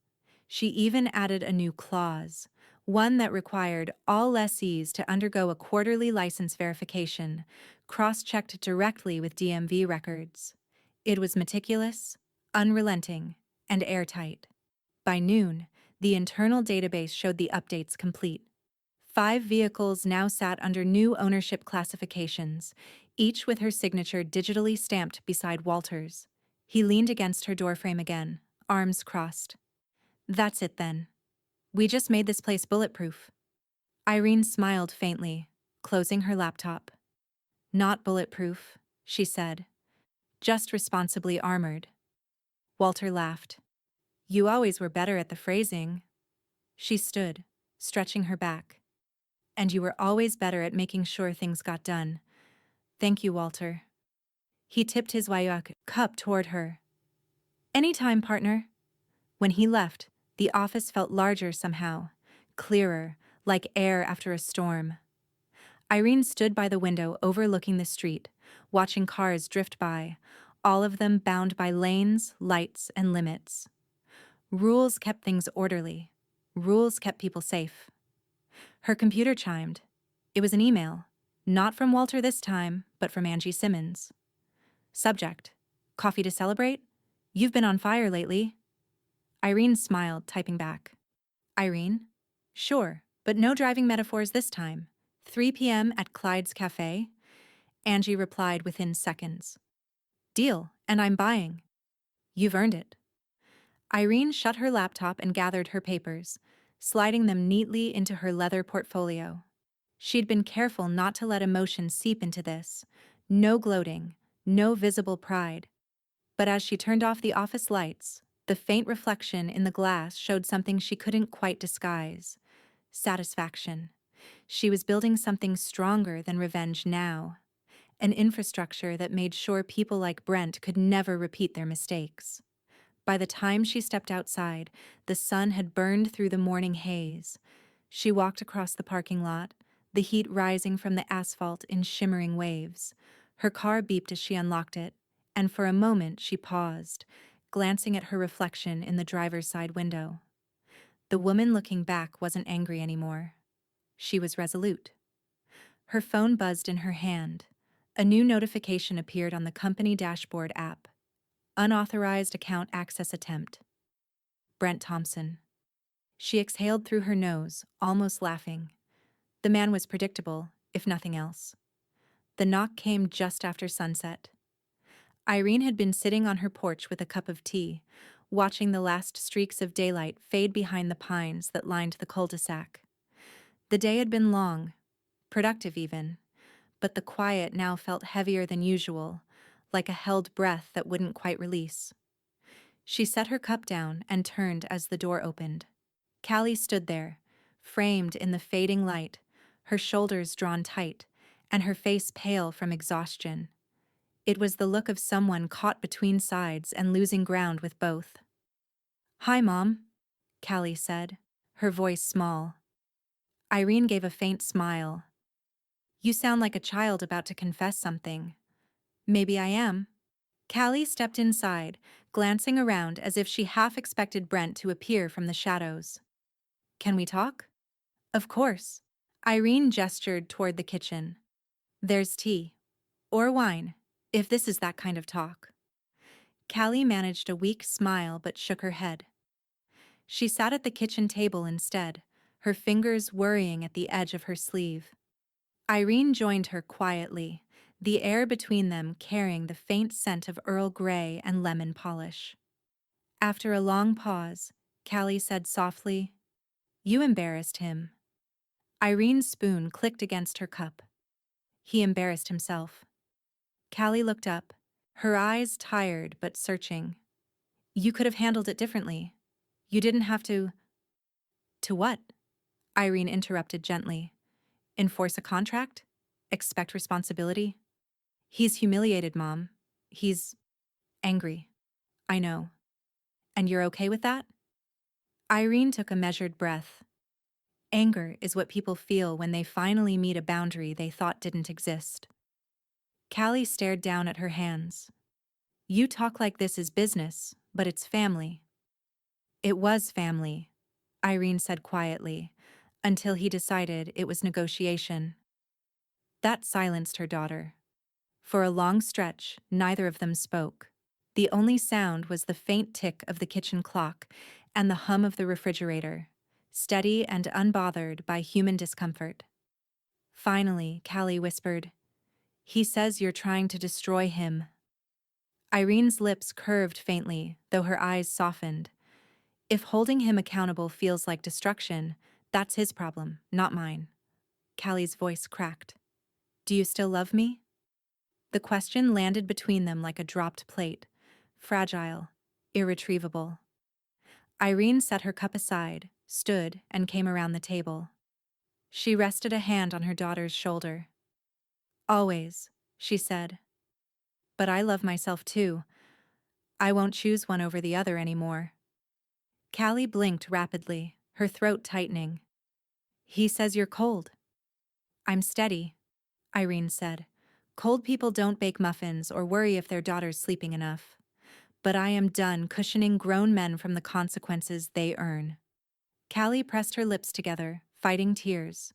She even added a new clause, one that required all lessees to undergo a quarterly license verification, cross-checked directly with DMV records. It was meticulous, unrelenting, and airtight. By noon, the internal database showed the updates complete. 5 vehicles now sat under new ownership classifications, each with her signature digitally stamped beside Walter's. He leaned against her doorframe again, arms crossed. That's it then. We just made this place bulletproof. Irene smiled faintly, closing her laptop. Not bulletproof, she said. Just responsibly armored. Walter laughed. You always were better at the phrasing. She stood, stretching her back. And you were always better at making sure things got done. Thank you, Walter. He tipped his Wayuk cup toward her. Anytime, partner. When he left, the office felt larger somehow, clearer, like air after a storm. Irene stood by the window overlooking the street, watching cars drift by, all of them bound by lanes, lights, and limits. Rules kept things orderly. Rules kept people safe. Her computer chimed. It was an email. Not from Walter this time, but from Angie Simmons. Subject: Coffee to celebrate? You've been on fire lately. Irene smiled, typing back. Irene? Sure, but no driving metaphors this time. 3 p.m. at Clyde's Cafe? Angie replied within seconds. Deal, and I'm buying. You've earned it. Irene shut her laptop and gathered her papers, sliding them neatly into her leather portfolio. She'd been careful not to let emotion seep into this. No gloating, no visible pride. But as she turned off the office lights, the faint reflection in the glass showed something she couldn't quite disguise: satisfaction. She was building something stronger than revenge now. An infrastructure that made sure people like Brent could never repeat their mistakes. By the time she stepped outside, the sun had burned through the morning haze. She walked across the parking lot, the heat rising from the asphalt in shimmering waves. Her car beeped as she unlocked it, and for a moment she paused, glancing at her reflection in the driver's side window. The woman looking back wasn't angry anymore. She was resolute. Her phone buzzed in her hand. A new notification appeared on the company dashboard app. Unauthorized account access attempt. Brent Thompson. She exhaled through her nose, almost laughing. The man was predictable, if nothing else. The knock came just after sunset. Irene had been sitting on her porch with a cup of tea, watching the last streaks of daylight fade behind the pines that lined the cul-de-sac. The day had been long, productive even, but the quiet now felt heavier than usual, like a held breath that wouldn't quite release. She set her cup down and turned as the door opened. Callie stood there, framed in the fading light, her shoulders drawn tight, and her face pale from exhaustion. It was the look of someone caught between sides and losing ground with both. "Hi, Mom," Callie said, her voice small. Irene gave a faint smile. "You sound like a child about to confess something." "Maybe I am." Callie stepped inside, glancing around as if she half expected Brent to appear from the shadows. "Can we talk?" "Of course." Irene gestured toward the kitchen. "There's tea. Or wine, if this is that kind of talk." Callie managed a weak smile but shook her head. She sat at the kitchen table instead, her fingers worrying at the edge of her sleeve. Irene joined her quietly, the air between them carrying the faint scent of Earl Grey and lemon polish. After a long pause, Callie said softly, "You embarrassed him." Irene's spoon clicked against her cup. "He embarrassed himself." Callie looked up, her eyes tired but searching. "You could have handled it differently. You didn't have to—" "To what?" Irene interrupted gently. "Enforce a contract? Expect responsibility?" "He's humiliated, Mom. He's angry. I know. And you're okay with that?" Irene took a measured breath. Anger is what people feel when they finally meet a boundary they thought didn't exist. Callie stared down at her hands. "You talk like this is business, but it's family." "It was family," Irene said quietly, until he decided it was negotiation. That silenced her daughter. For a long stretch, neither of them spoke. The only sound was the faint tick of the kitchen clock and the hum of the refrigerator, steady and unbothered by human discomfort. Finally, Callie whispered, "He says you're trying to destroy him." Irene's lips curved faintly, though her eyes softened. "If holding him accountable feels like destruction, that's his problem, not mine." Callie's voice cracked. "Do you still love me?" The question landed between them like a dropped plate, fragile, irretrievable. Irene set her cup aside, stood, and came around the table. She rested a hand on her daughter's shoulder. "Always," she said. "But I love myself too. I won't choose one over the other anymore." Callie blinked rapidly, her throat tightening. "He says you're cold." "I'm steady," Irene said. "Cold people don't bake muffins or worry if their daughter's sleeping enough. But I am done cushioning grown men from the consequences they earn." Callie pressed her lips together, fighting tears.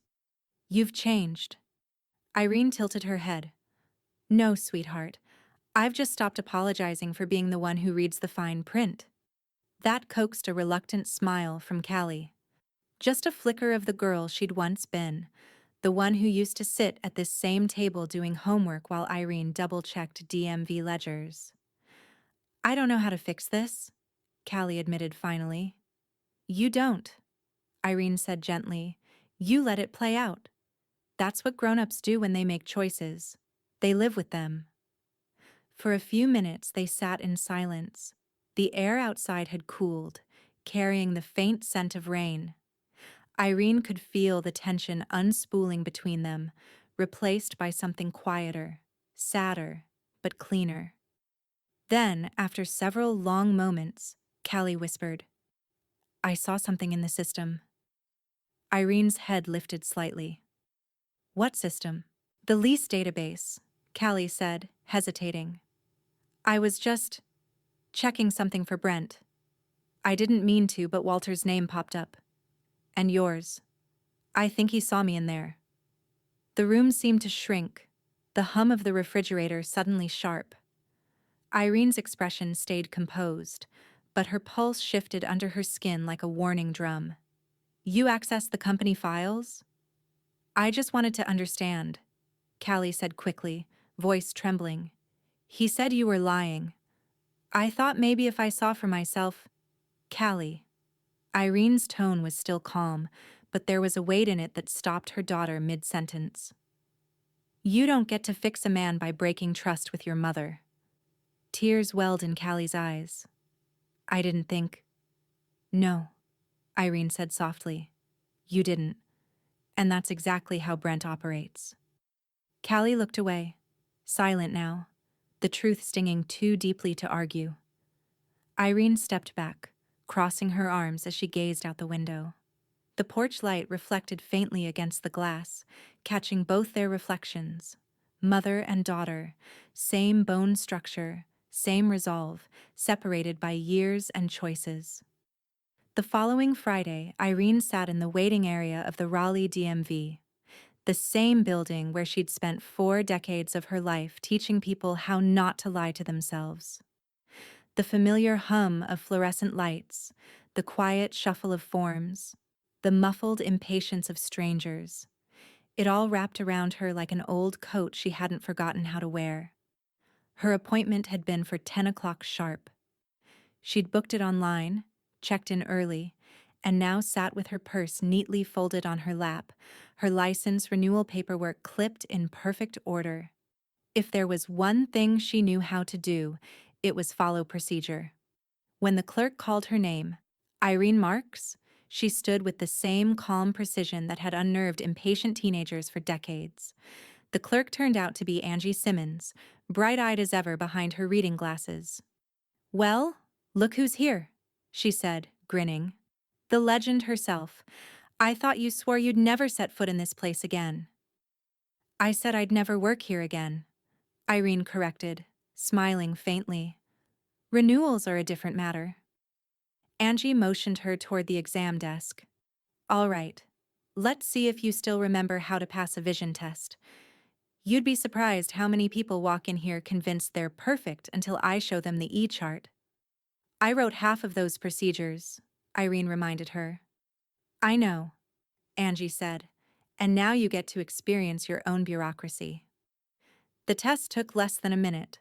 "You've changed." Irene tilted her head. "No, sweetheart. I've just stopped apologizing for being the one who reads the fine print." That coaxed a reluctant smile from Callie. Just a flicker of the girl she'd once been, the one who used to sit at this same table doing homework while Irene double-checked DMV ledgers. "I don't know how to fix this," Callie admitted finally. "You don't," Irene said gently. "You let it play out. That's what grown-ups do when they make choices. They live with them." For a few minutes they sat in silence. The air outside had cooled, carrying the faint scent of rain. Irene could feel the tension unspooling between them, replaced by something quieter, sadder, but cleaner. Then, after several long moments, Callie whispered, "I saw something in the system." Irene's head lifted slightly. "What system?" "The lease database," Callie said, hesitating. "I was just checking something for Brent. I didn't mean to, but Walter's name popped up. And yours. I think he saw me in there." The room seemed to shrink, the hum of the refrigerator suddenly sharp. Irene's expression stayed composed, but her pulse shifted under her skin like a warning drum. "You accessed the company files?" "I just wanted to understand." Callie said quickly, voice trembling. He said you were lying. I thought maybe if I saw for myself. Callie. Irene's tone was still calm, but there was a weight in it that stopped her daughter mid-sentence. You don't get to fix a man by breaking trust with your mother. Tears welled in Callie's eyes. I didn't think. No, Irene said softly. You didn't. And that's exactly how Brent operates. Callie looked away, silent now, the truth stinging too deeply to argue. Irene stepped back, crossing her arms as she gazed out the window. The porch light reflected faintly against the glass, catching both their reflections. Mother and daughter, same bone structure, same resolve, separated by years and choices. The following Friday, Irene sat in the waiting area of the Raleigh DMV, the same building where she'd spent 4 decades of her life teaching people how not to lie to themselves. The familiar hum of fluorescent lights, the quiet shuffle of forms, the muffled impatience of strangers. It all wrapped around her like an old coat she hadn't forgotten how to wear. Her appointment had been for 10 o'clock sharp. She'd booked it online, checked in early, and now sat with her purse neatly folded on her lap, her license renewal paperwork clipped in perfect order. If there was one thing she knew how to do, it was follow procedure. When the clerk called her name, Irene Marks, she stood with the same calm precision that had unnerved impatient teenagers for decades. The clerk turned out to be Angie Simmons, bright-eyed as ever behind her reading glasses. Well, look who's here, she said, grinning. The legend herself. I thought you swore you'd never set foot in this place again. I said I'd never work here again, Irene corrected, smiling faintly. Renewals are a different matter. Angie motioned her toward the exam desk. All right, let's see if you still remember how to pass a vision test. You'd be surprised how many people walk in here convinced they're perfect until I show them the E-chart. I wrote half of those procedures, Irene reminded her. I know, Angie said, and now you get to experience your own bureaucracy. The test took less than a minute.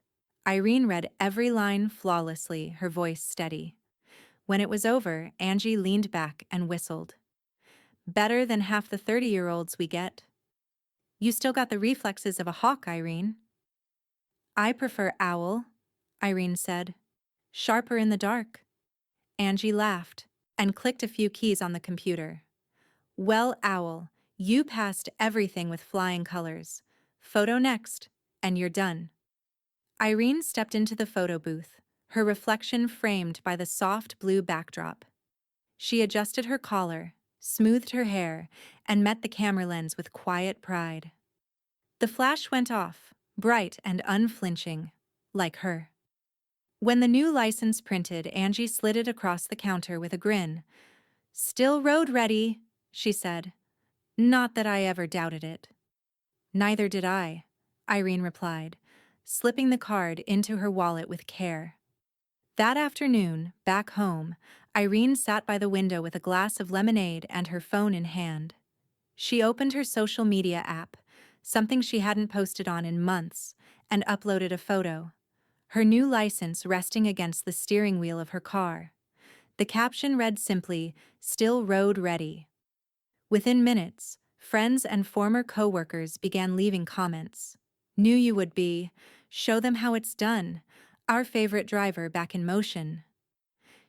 Irene read every line flawlessly, her voice steady. When it was over, Angie leaned back and whistled. Better than half the 30-year-olds we get. You still got the reflexes of a hawk, Irene. I prefer owl, Irene said. Sharper in the dark. Angie laughed and clicked a few keys on the computer. Well, owl, you passed everything with flying colors. Photo next, and you're done. Irene stepped into the photo booth, her reflection framed by the soft blue backdrop. She adjusted her collar, smoothed her hair, and met the camera lens with quiet pride. The flash went off, bright and unflinching, like her. When the new license printed, Angie slid it across the counter with a grin. Still road ready, she said. Not that I ever doubted it. Neither did I, Irene replied, slipping the card into her wallet with care. That afternoon, back home, Irene sat by the window with a glass of lemonade and her phone in hand. She opened her social media app, something she hadn't posted on in months, and uploaded a photo. Her new license resting against the steering wheel of her car. The caption read simply, "Still road ready." Within minutes, friends and former co-workers began leaving comments. Knew you would be. Show them how it's done. Our favorite driver back in motion.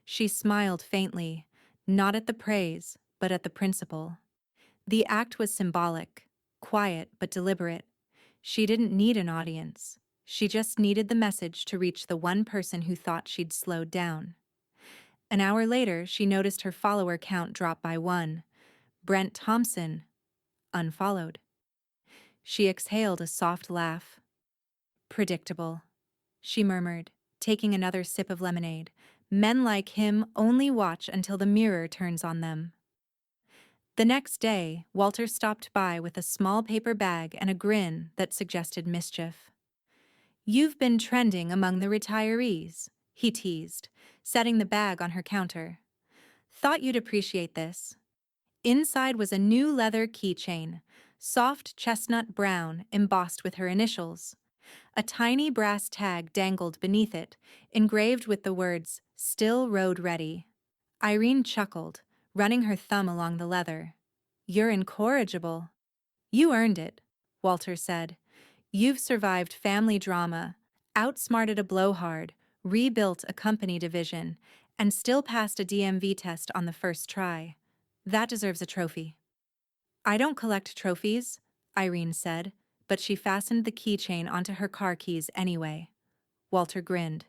She smiled faintly, not at the praise, but at the principle. The act was symbolic, quiet but deliberate. She didn't need an audience. She just needed the message to reach the one person who thought she'd slowed down. An hour later, she noticed her follower count drop by 1. Brent Thompson, unfollowed. She exhaled a soft laugh. Predictable, she murmured, taking another sip of lemonade. Men like him only watch until the mirror turns on them. The next day, Walter stopped by with a small paper bag and a grin that suggested mischief. You've been trending among the retirees, he teased, setting the bag on her counter. Thought you'd appreciate this. Inside was a new leather keychain, soft chestnut brown embossed with her initials. A tiny brass tag dangled beneath it, engraved with the words, "Still Road Ready." Irene chuckled, running her thumb along the leather. "You're incorrigible." "You earned it," Walter said. "You've survived family drama, outsmarted a blowhard, rebuilt a company division, and still passed a DMV test on the first try. That deserves a trophy." "I don't collect trophies," Irene said, but she fastened the keychain onto her car keys anyway. Walter grinned.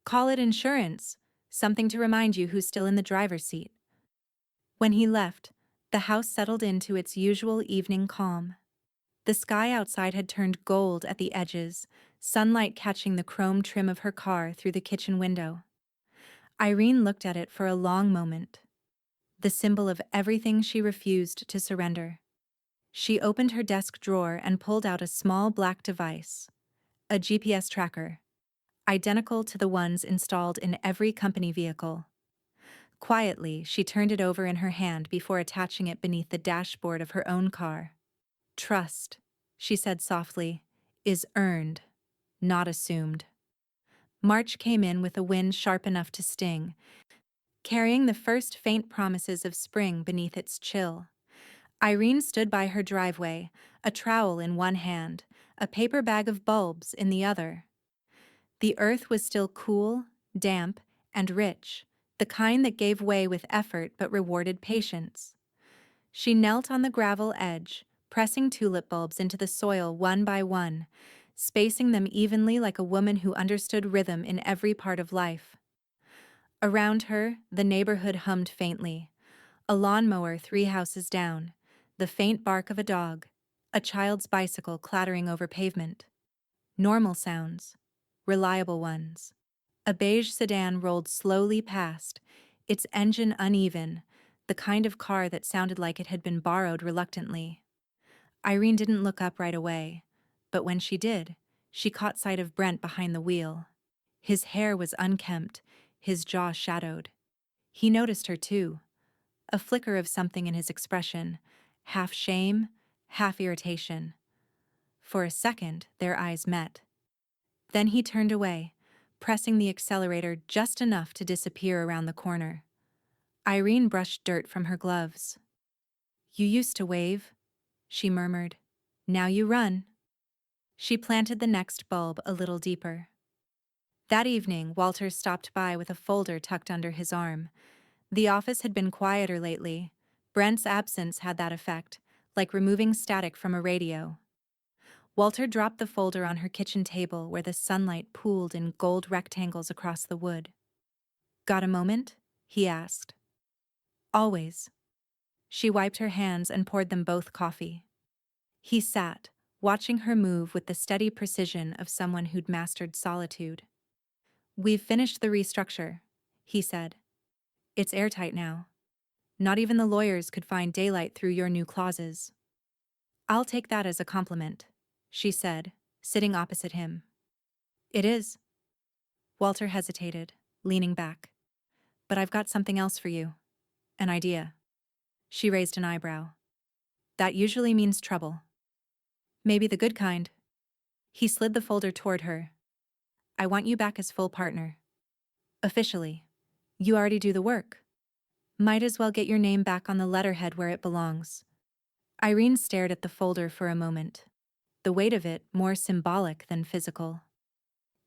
"Call it insurance, something to remind you who's still in the driver's seat." When he left, the house settled into its usual evening calm. The sky outside had turned gold at the edges, sunlight catching the chrome trim of her car through the kitchen window. Irene looked at it for a long moment, the symbol of everything she refused to surrender. She opened her desk drawer and pulled out a small black device, a GPS tracker, identical to the ones installed in every company vehicle. Quietly, she turned it over in her hand before attaching it beneath the dashboard of her own car. "Trust," she said softly, "is earned, not assumed." March came in with a wind sharp enough to sting, carrying the first faint promises of spring beneath its chill. Irene stood by her driveway, a trowel in one hand, a paper bag of bulbs in the other. The earth was still cool, damp, and rich, the kind that gave way with effort but rewarded patience. She knelt on the gravel edge, pressing tulip bulbs into the soil one by one, spacing them evenly like a woman who understood rhythm in every part of life. Around her, the neighborhood hummed faintly. A lawnmower 3 houses down, the faint bark of a dog, a child's bicycle clattering over pavement. Normal sounds, reliable ones. A beige sedan rolled slowly past, its engine uneven, the kind of car that sounded like it had been borrowed reluctantly. Irene didn't look up right away, but when she did, she caught sight of Brent behind the wheel. His hair was unkempt, his jaw shadowed. He noticed her too, a flicker of something in his expression, half shame, half irritation. For a second, their eyes met. Then he turned away, pressing the accelerator just enough to disappear around the corner. Irene brushed dirt from her gloves. "You used to wave," she murmured. "Now you run." She planted the next bulb a little deeper. That evening, Walter stopped by with a folder tucked under his arm. The office had been quieter lately. Brent's absence had that effect, like removing static from a radio. Walter dropped the folder on her kitchen table where the sunlight pooled in gold rectangles across the wood. "Got a moment?" he asked. "Always." She wiped her hands and poured them both coffee. He sat, watching her move with the steady precision of someone who'd mastered solitude. "We've finished the restructure," he said. "It's airtight now. Not even the lawyers could find daylight through your new clauses." "I'll take that as a compliment," she said, sitting opposite him. "It is." Walter hesitated, leaning back. "But I've got something else for you. An idea." She raised an eyebrow. "That usually means trouble." "Maybe the good kind." He slid the folder toward her. "I want you back as full partner. Officially. You already do the work. Might as well get your name back on the letterhead where it belongs." Irene stared at the folder for a moment, the weight of it more symbolic than physical.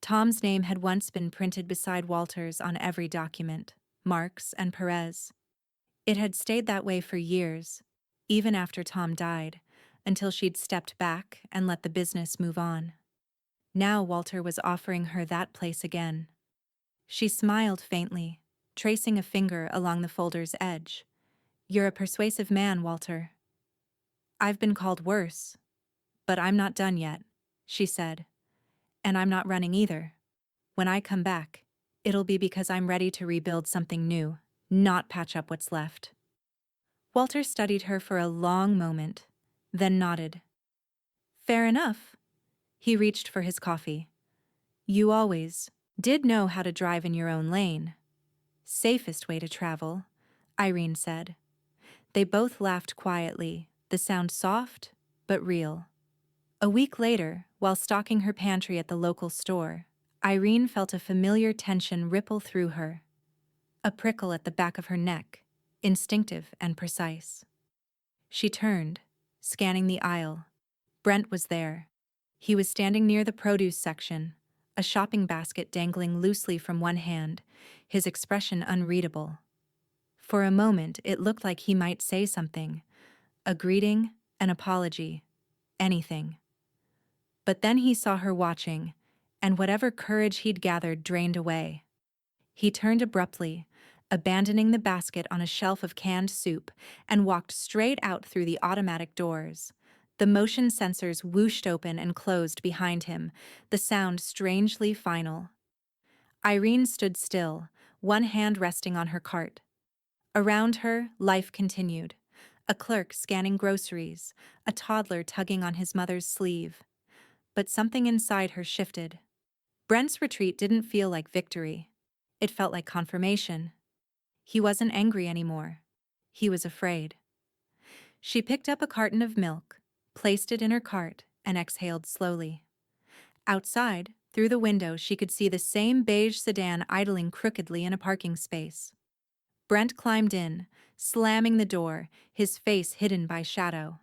Tom's name had once been printed beside Walter's on every document, Marks and Perez. It had stayed that way for years, even after Tom died, until she'd stepped back and let the business move on. Now Walter was offering her that place again. She smiled faintly, tracing a finger along the folder's edge. "You're a persuasive man, Walter." "I've been called worse. But I'm not done yet," she said. "And I'm not running either. When I come back, it'll be because I'm ready to rebuild something new, not patch up what's left." Walter studied her for a long moment, then nodded. "Fair enough." He reached for his coffee. "You always did know how to drive in your own lane." "Safest way to travel," Irene said. They both laughed quietly, the sound soft, but real. A week later, while stocking her pantry at the local store, Irene felt a familiar tension ripple through her. A prickle at the back of her neck, instinctive and precise. She turned, scanning the aisle. Brent was there. He was standing near the produce section, a shopping basket dangling loosely from one hand, his expression unreadable. For a moment, it looked like he might say something, a greeting, an apology, anything. But then he saw her watching, and whatever courage he'd gathered drained away. He turned abruptly, abandoning the basket on a shelf of canned soup, and walked straight out through the automatic doors. The motion sensors whooshed open and closed behind him, the sound strangely final. Irene stood still, one hand resting on her cart. Around her, life continued. A clerk scanning groceries, a toddler tugging on his mother's sleeve. But something inside her shifted. Brent's retreat didn't feel like victory. It felt like confirmation. He wasn't angry anymore. He was afraid. She picked up a carton of milk, placed it in her cart, and exhaled slowly. Outside, through the window, she could see the same beige sedan idling crookedly in a parking space. Brent climbed in, slamming the door, his face hidden by shadow.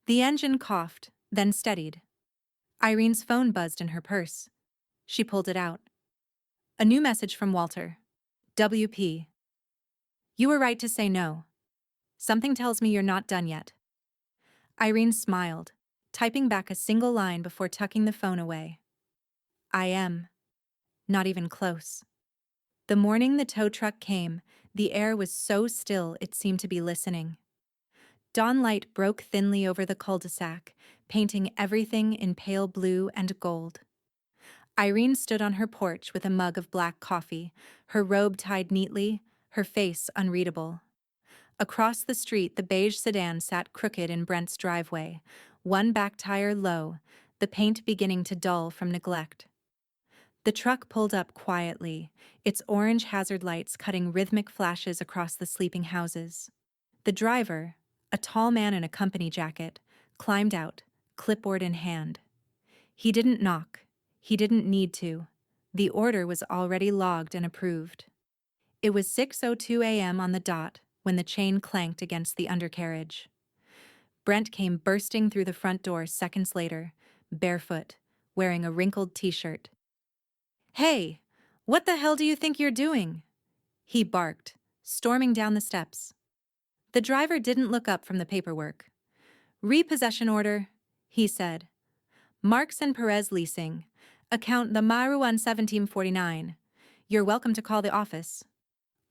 The engine coughed, then steadied. Irene's phone buzzed in her purse. She pulled it out. A new message from Walter. WP. You were right to say no. Something tells me you're not done yet. Irene smiled, typing back a single line before tucking the phone away. I am. Not even close. The morning the tow truck came, the air was so still it seemed to be listening. Dawn light broke thinly over the cul-de-sac, painting everything in pale blue and gold. Irene stood on her porch with a mug of black coffee, her robe tied neatly, her face unreadable. Across the street, the beige sedan sat crooked in Brent's driveway, one back tire low, the paint beginning to dull from neglect. The truck pulled up quietly, its orange hazard lights cutting rhythmic flashes across the sleeping houses. The driver, a tall man in a company jacket, climbed out, clipboard in hand. He didn't knock. He didn't need to. The order was already logged and approved. It was 6:02 a.m. on the dot when the chain clanked against the undercarriage. Brent came bursting through the front door seconds later, barefoot, wearing a wrinkled t-shirt. Hey, what the hell do you think you're doing? He barked, storming down the steps. The driver didn't look up from the paperwork. Repossession order, he said. Marks and Perez Leasing. Account the Maru on 1749. You're welcome to call the office.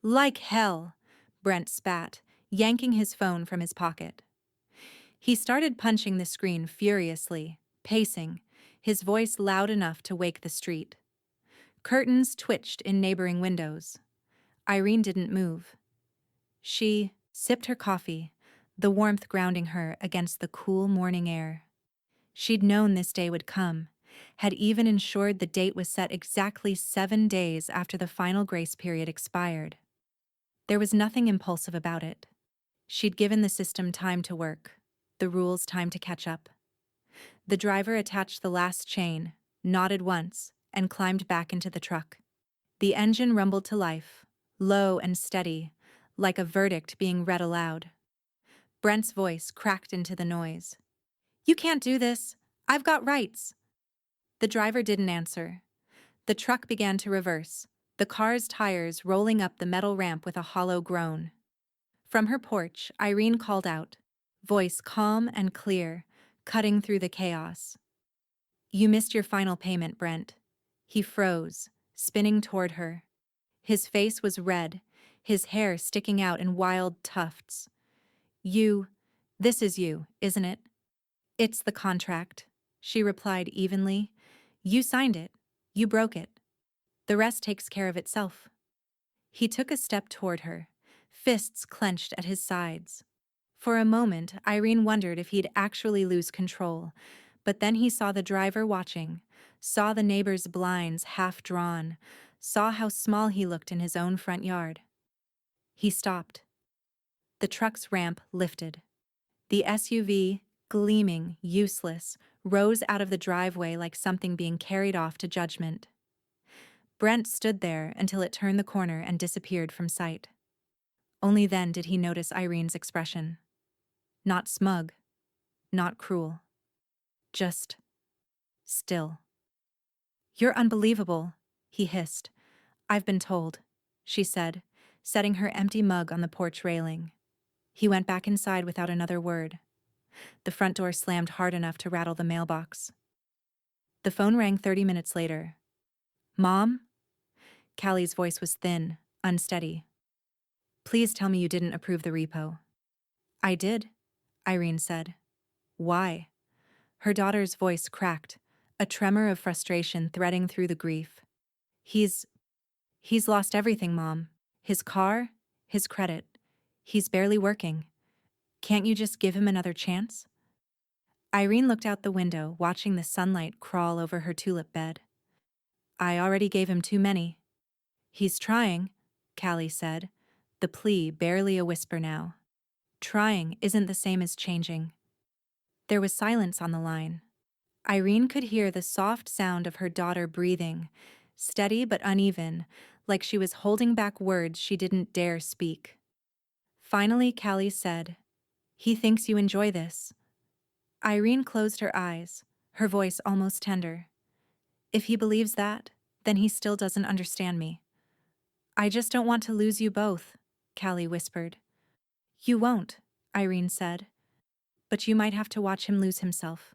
Like hell, Brent spat, yanking his phone from his pocket. He started punching the screen furiously, pacing, his voice loud enough to wake the street. Curtains twitched in neighboring windows. Irene didn't move. She sipped her coffee, the warmth grounding her against the cool morning air. She'd known this day would come, had even ensured the date was set exactly 7 days after the final grace period expired. There was nothing impulsive about it. She'd given the system time to work, the rules time to catch up. The driver attached the last chain, nodded once, and climbed back into the truck. The engine rumbled to life, low and steady, like a verdict being read aloud. Brent's voice cracked into the noise. You can't do this. I've got rights. The driver didn't answer. The truck began to reverse, the car's tires rolling up the metal ramp with a hollow groan. From her porch, Irene called out, voice calm and clear, cutting through the chaos. You missed your final payment, Brent. He froze, spinning toward her. His face was red, his hair sticking out in wild tufts. This is you, isn't it? It's the contract, she replied evenly. You signed it. You broke it. The rest takes care of itself. He took a step toward her, fists clenched at his sides. For a moment, Irene wondered if he'd actually lose control, but then he saw the driver watching, saw the neighbor's blinds half drawn, saw how small he looked in his own front yard. He stopped. The truck's ramp lifted. The SUV, gleaming, useless, rose out of the driveway like something being carried off to judgment. Brent stood there until it turned the corner and disappeared from sight. Only then did he notice Irene's expression. Not smug, not cruel. Just still. "You're unbelievable," he hissed. "I've been told," she said, setting her empty mug on the porch railing. He went back inside without another word. The front door slammed hard enough to rattle the mailbox. The phone rang 30 minutes later. "Mom?" Callie's voice was thin, unsteady. "Please tell me you didn't approve the repo." "I did," Irene said. "Why?" Her daughter's voice cracked, a tremor of frustration threading through the grief. He's lost everything, Mom. His car, his credit. He's barely working. Can't you just give him another chance?" Irene looked out the window, watching the sunlight crawl over her tulip bed. "I already gave him too many." "He's trying," Callie said, the plea barely a whisper now. "Trying isn't the same as changing." There was silence on the line. Irene could hear the soft sound of her daughter breathing, steady but uneven, like she was holding back words she didn't dare speak. Finally, Callie said, "He thinks you enjoy this." Irene closed her eyes, her voice almost tender. "If he believes that, then he still doesn't understand me." "I just don't want to lose you both," Callie whispered. "You won't," Irene said. "But you might have to watch him lose himself."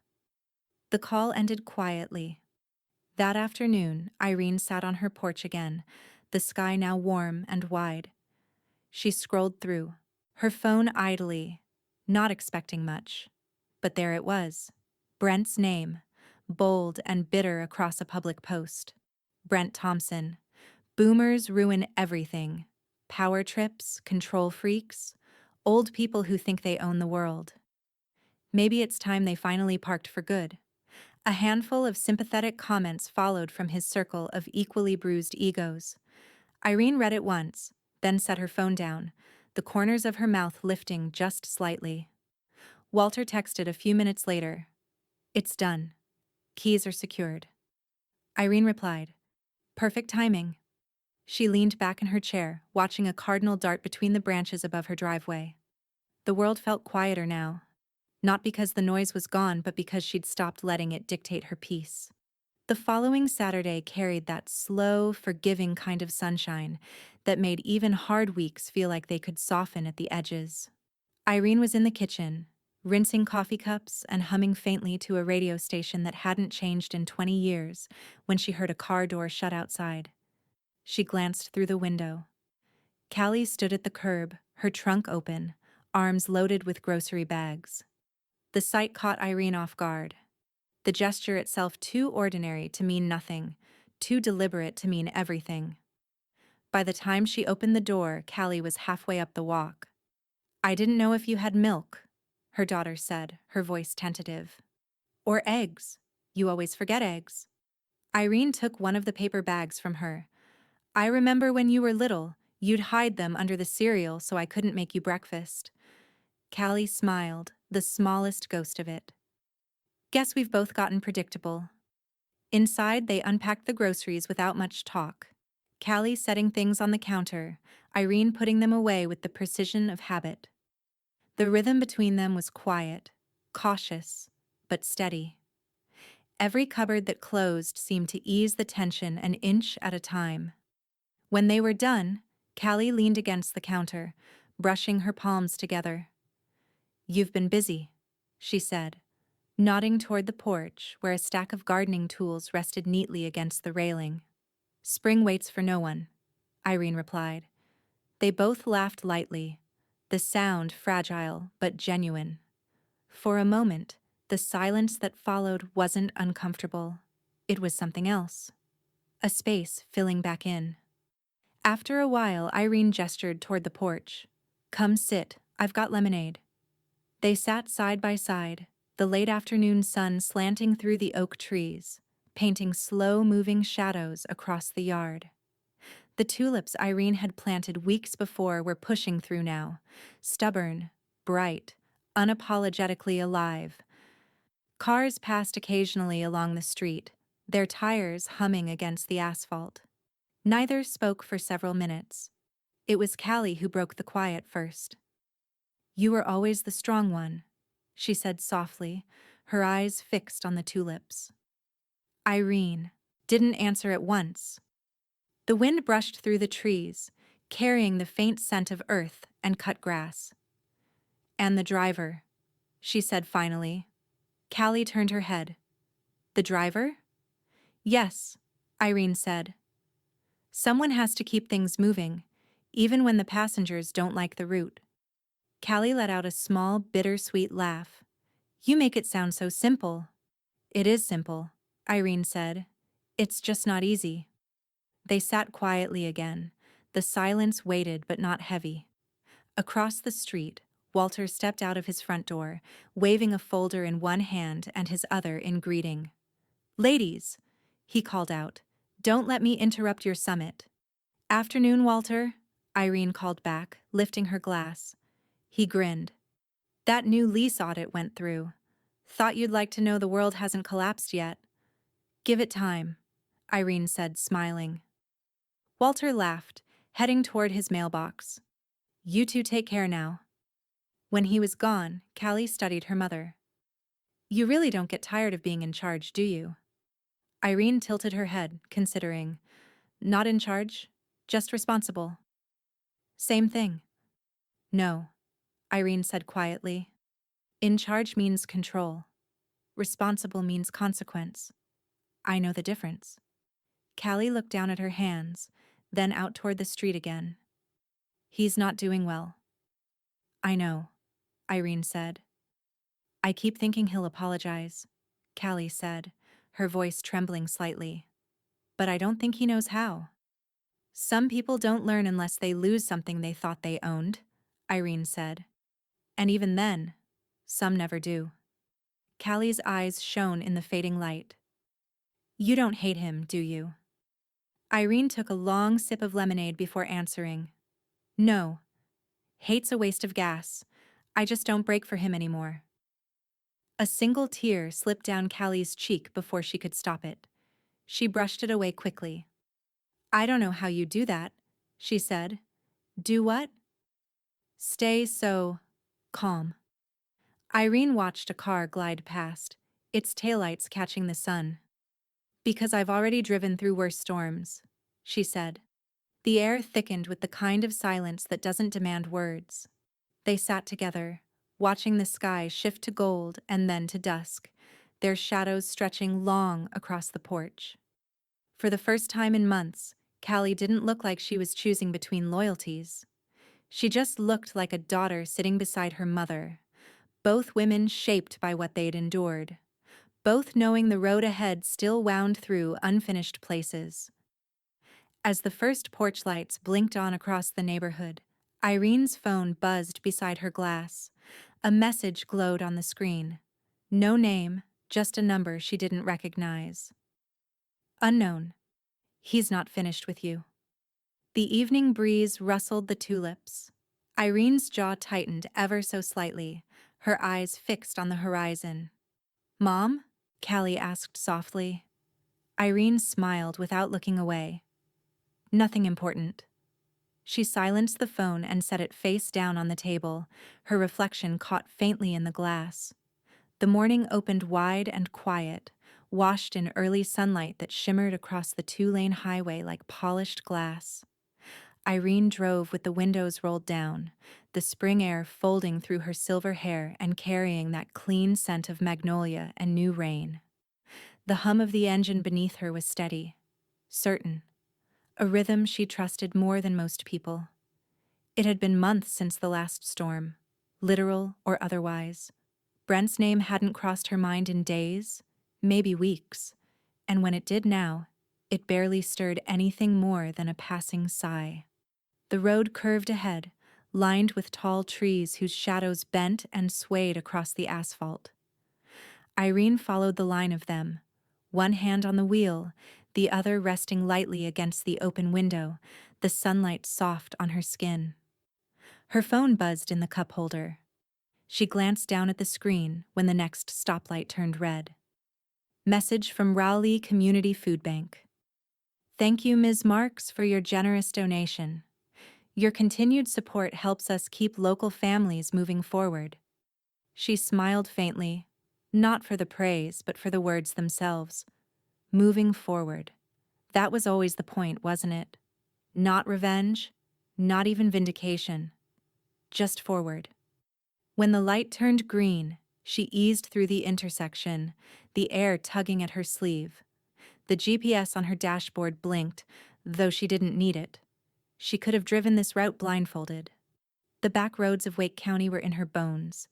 The call ended quietly. That afternoon, Irene sat on her porch again, the sky now warm and wide. She scrolled through, her phone idly, not expecting much. But there it was, Brent's name, bold and bitter across a public post. Brent Thompson. Boomers ruin everything. Power trips, control freaks, old people who think they own the world. Maybe it's time they finally parked for good. A handful of sympathetic comments followed from his circle of equally bruised egos. Irene read it once, then set her phone down, the corners of her mouth lifting just slightly. Walter texted a few minutes later. "It's done. Keys are secured." Irene replied, "Perfect timing." She leaned back in her chair, watching a cardinal dart between the branches above her driveway. The world felt quieter now. Not because the noise was gone, but because she'd stopped letting it dictate her peace. The following Saturday carried that slow, forgiving kind of sunshine that made even hard weeks feel like they could soften at the edges. Irene was in the kitchen, rinsing coffee cups and humming faintly to a radio station that hadn't changed in 20 years, when she heard a car door shut outside. She glanced through the window. Callie stood at the curb, her trunk open, arms loaded with grocery bags. The sight caught Irene off guard. The gesture itself too ordinary to mean nothing, too deliberate to mean everything. By the time she opened the door, Callie was halfway up the walk. "I didn't know if you had milk," her daughter said, her voice tentative. "Or eggs. You always forget eggs." Irene took one of the paper bags from her. "I remember when you were little, you'd hide them under the cereal so I couldn't make you breakfast." Callie smiled, the smallest ghost of it. "Guess we've both gotten predictable." Inside, they unpacked the groceries without much talk. Callie setting things on the counter, Irene putting them away with the precision of habit. The rhythm between them was quiet, cautious, but steady. Every cupboard that closed seemed to ease the tension an inch at a time. When they were done, Callie leaned against the counter, brushing her palms together. "You've been busy," she said, nodding toward the porch where a stack of gardening tools rested neatly against the railing. "Spring waits for no one," Irene replied. They both laughed lightly, the sound fragile but genuine. For a moment, the silence that followed wasn't uncomfortable. It was something else. A space filling back in. After a while, Irene gestured toward the porch. "Come sit, I've got lemonade." They sat side by side, the late afternoon sun slanting through the oak trees, painting slow-moving shadows across the yard. The tulips Irene had planted weeks before were pushing through now, stubborn, bright, unapologetically alive. Cars passed occasionally along the street, their tires humming against the asphalt. Neither spoke for several minutes. It was Callie who broke the quiet first. "You were always the strong one," she said softly, her eyes fixed on the tulips. Irene didn't answer at once. The wind brushed through the trees, carrying the faint scent of earth and cut grass. "And the driver," she said finally. Callie turned her head. "The driver?" "Yes," Irene said. "Someone has to keep things moving, even when the passengers don't like the route." Callie let out a small, bittersweet laugh. "You make it sound so simple." "It is simple," Irene said. "It's just not easy." They sat quietly again. The silence weighted but not heavy. Across the street, Walter stepped out of his front door, waving a folder in one hand and his other in greeting. "Ladies," he called out, "don't let me interrupt your summit." "Afternoon, Walter," Irene called back, lifting her glass. He grinned. "That new lease audit went through. Thought you'd like to know the world hasn't collapsed yet." "Give it time," Irene said, smiling. Walter laughed, heading toward his mailbox. "You two take care now." When he was gone, Callie studied her mother. "You really don't get tired of being in charge, do you?" Irene tilted her head, considering. "Not in charge, just responsible." "Same thing." "No," Irene said quietly. "In charge means control. Responsible means consequence. I know the difference." Callie looked down at her hands, then out toward the street again. "He's not doing well." "I know," Irene said. "I keep thinking he'll apologize," Callie said, her voice trembling slightly. "But I don't think he knows how." "Some people don't learn unless they lose something they thought they owned," Irene said. "And even then, some never do." Callie's eyes shone in the fading light. "You don't hate him, do you?" Irene took a long sip of lemonade before answering. "No. Hate's a waste of gas. I just don't break for him anymore." A single tear slipped down Callie's cheek before she could stop it. She brushed it away quickly. "I don't know how you do that," she said. "Do what?" "Stay so calm." Irene watched a car glide past, its taillights catching the sun. "Because I've already driven through worse storms," she said. The air thickened with the kind of silence that doesn't demand words. They sat together, watching the sky shift to gold and then to dusk, their shadows stretching long across the porch. For the first time in months, Callie didn't look like she was choosing between loyalties. She just looked like a daughter sitting beside her mother, both women shaped by what they'd endured, both knowing the road ahead still wound through unfinished places. As the first porch lights blinked on across the neighborhood, Irene's phone buzzed beside her glass. A message glowed on the screen. No name, just a number she didn't recognize. "Unknown. He's not finished with you." The evening breeze rustled the tulips. Irene's jaw tightened ever so slightly, her eyes fixed on the horizon. "Mom?" Callie asked softly. Irene smiled without looking away. "Nothing important." She silenced the phone and set it face down on the table, her reflection caught faintly in the glass. The morning opened wide and quiet, washed in early sunlight that shimmered across the two-lane highway like polished glass. Irene drove with the windows rolled down, the spring air folding through her silver hair and carrying that clean scent of magnolia and new rain. The hum of the engine beneath her was steady, certain, a rhythm she trusted more than most people. It had been months since the last storm, literal or otherwise. Brent's name hadn't crossed her mind in days, maybe weeks, and when it did now, it barely stirred anything more than a passing sigh. The road curved ahead, lined with tall trees whose shadows bent and swayed across the asphalt. Irene followed the line of them, one hand on the wheel, the other resting lightly against the open window, the sunlight soft on her skin. Her phone buzzed in the cup holder. She glanced down at the screen when the next stoplight turned red. Message from Rowley Community Food Bank. Thank you, Ms. Marks, for your generous donation. Your continued support helps us keep local families moving forward. She smiled faintly, not for the praise, but for the words themselves. Moving forward. That was always the point, wasn't it? Not revenge, not even vindication. Just forward. When the light turned green, she eased through the intersection, the air tugging at her sleeve. The GPS on her dashboard blinked, though she didn't need it. She could have driven this route blindfolded. The back roads of Wake County were in her bones,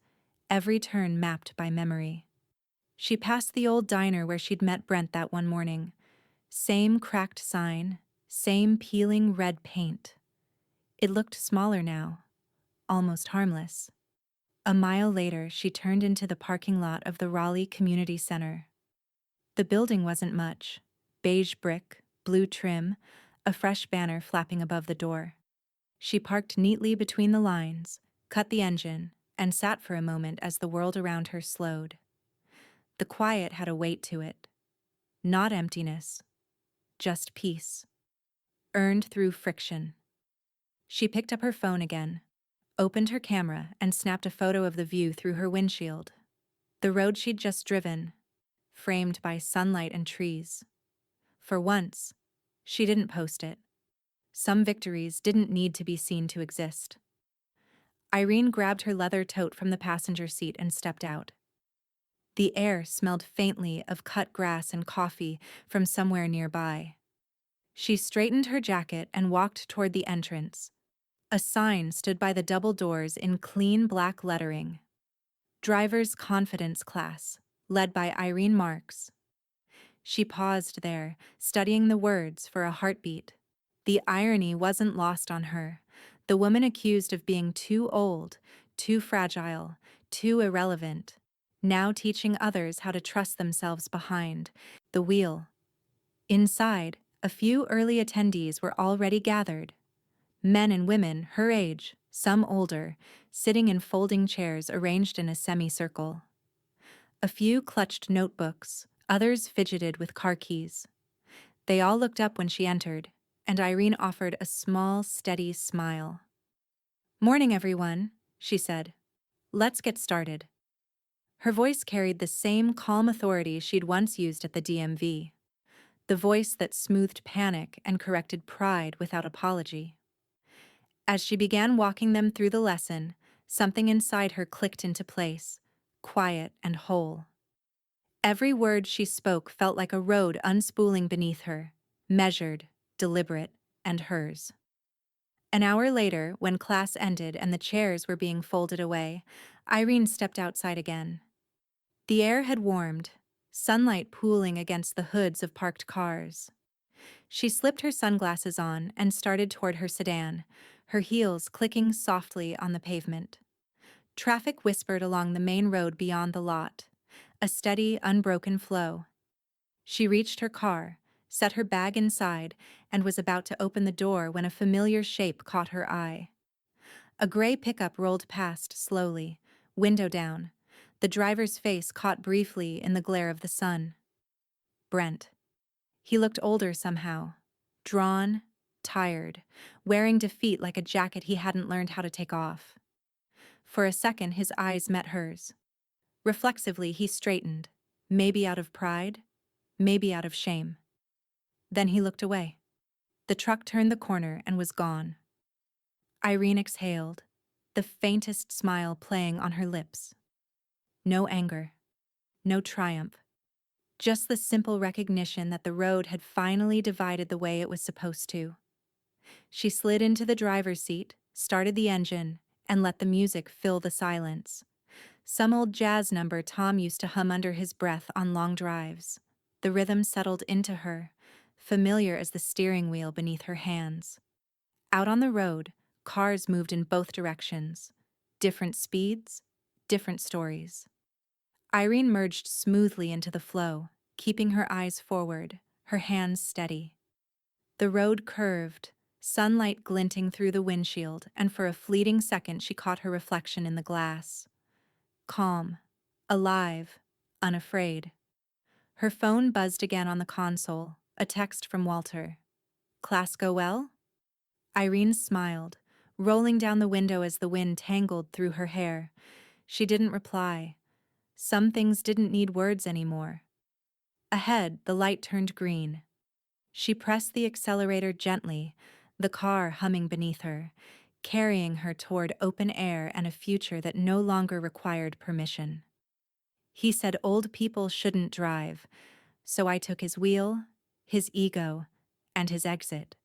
every turn mapped by memory. She passed the old diner where she'd met Brent that one morning. Same cracked sign, same peeling red paint. It looked smaller now, almost harmless. A mile later, she turned into the parking lot of the Raleigh Community Center. The building wasn't much. Beige brick, blue trim, a fresh banner flapping above the door. She parked neatly between the lines, cut the engine, and sat for a moment as the world around her slowed. The quiet had a weight to it. Not emptiness, just peace. Earned through friction. She picked up her phone again, opened her camera, and snapped a photo of the view through her windshield. The road she'd just driven, framed by sunlight and trees. For once, she didn't post it. Some victories didn't need to be seen to exist. Irene grabbed her leather tote from the passenger seat and stepped out. The air smelled faintly of cut grass and coffee from somewhere nearby. She straightened her jacket and walked toward the entrance. A sign stood by the double doors in clean black lettering. Driver's Confidence Class, led by Irene Marks. She paused there, studying the words for a heartbeat. The irony wasn't lost on her. The woman accused of being too old, too fragile, too irrelevant, now teaching others how to trust themselves behind the wheel. Inside, a few early attendees were already gathered. Men and women her age, some older, sitting in folding chairs arranged in a semicircle. A few clutched notebooks, others fidgeted with car keys. They all looked up when she entered, and Irene offered a small, steady smile. "Morning, everyone," she said. "Let's get started." Her voice carried the same calm authority she'd once used at the DMV, the voice that smoothed panic and corrected pride without apology. As she began walking them through the lesson, something inside her clicked into place, quiet and whole. Every word she spoke felt like a road unspooling beneath her, measured, deliberate, and hers. An hour later, when class ended and the chairs were being folded away, Irene stepped outside again. The air had warmed, sunlight pooling against the hoods of parked cars. She slipped her sunglasses on and started toward her sedan, her heels clicking softly on the pavement. Traffic whispered along the main road beyond the lot, a steady, unbroken flow. She reached her car, set her bag inside, and was about to open the door when a familiar shape caught her eye. A gray pickup rolled past slowly, window down, the driver's face caught briefly in the glare of the sun. Brent. He looked older somehow, drawn, tired, wearing defeat like a jacket he hadn't learned how to take off. For a second, his eyes met hers. Reflexively, he straightened, maybe out of pride, maybe out of shame. Then he looked away. The truck turned the corner and was gone. Irene exhaled, the faintest smile playing on her lips. No anger, no triumph, just the simple recognition that the road had finally divided the way it was supposed to. She slid into the driver's seat, started the engine, and let the music fill the silence. Some old jazz number Tom used to hum under his breath on long drives. The rhythm settled into her, familiar as the steering wheel beneath her hands. Out on the road, cars moved in both directions. Different speeds, different stories. Irene merged smoothly into the flow, keeping her eyes forward, her hands steady. The road curved, sunlight glinting through the windshield, and for a fleeting second she caught her reflection in the glass. calm, alive, unafraid. Her phone buzzed again on the console, a text from Walter. Class go well? Irene smiled, rolling down the window as the wind tangled through her hair. She didn't reply. Some things didn't need words anymore. Ahead, the light turned green. She pressed the accelerator gently, the car humming beneath her, carrying her toward open air and a future that no longer required permission. He said old people shouldn't drive, so I took his wheel, his ego, and his exit.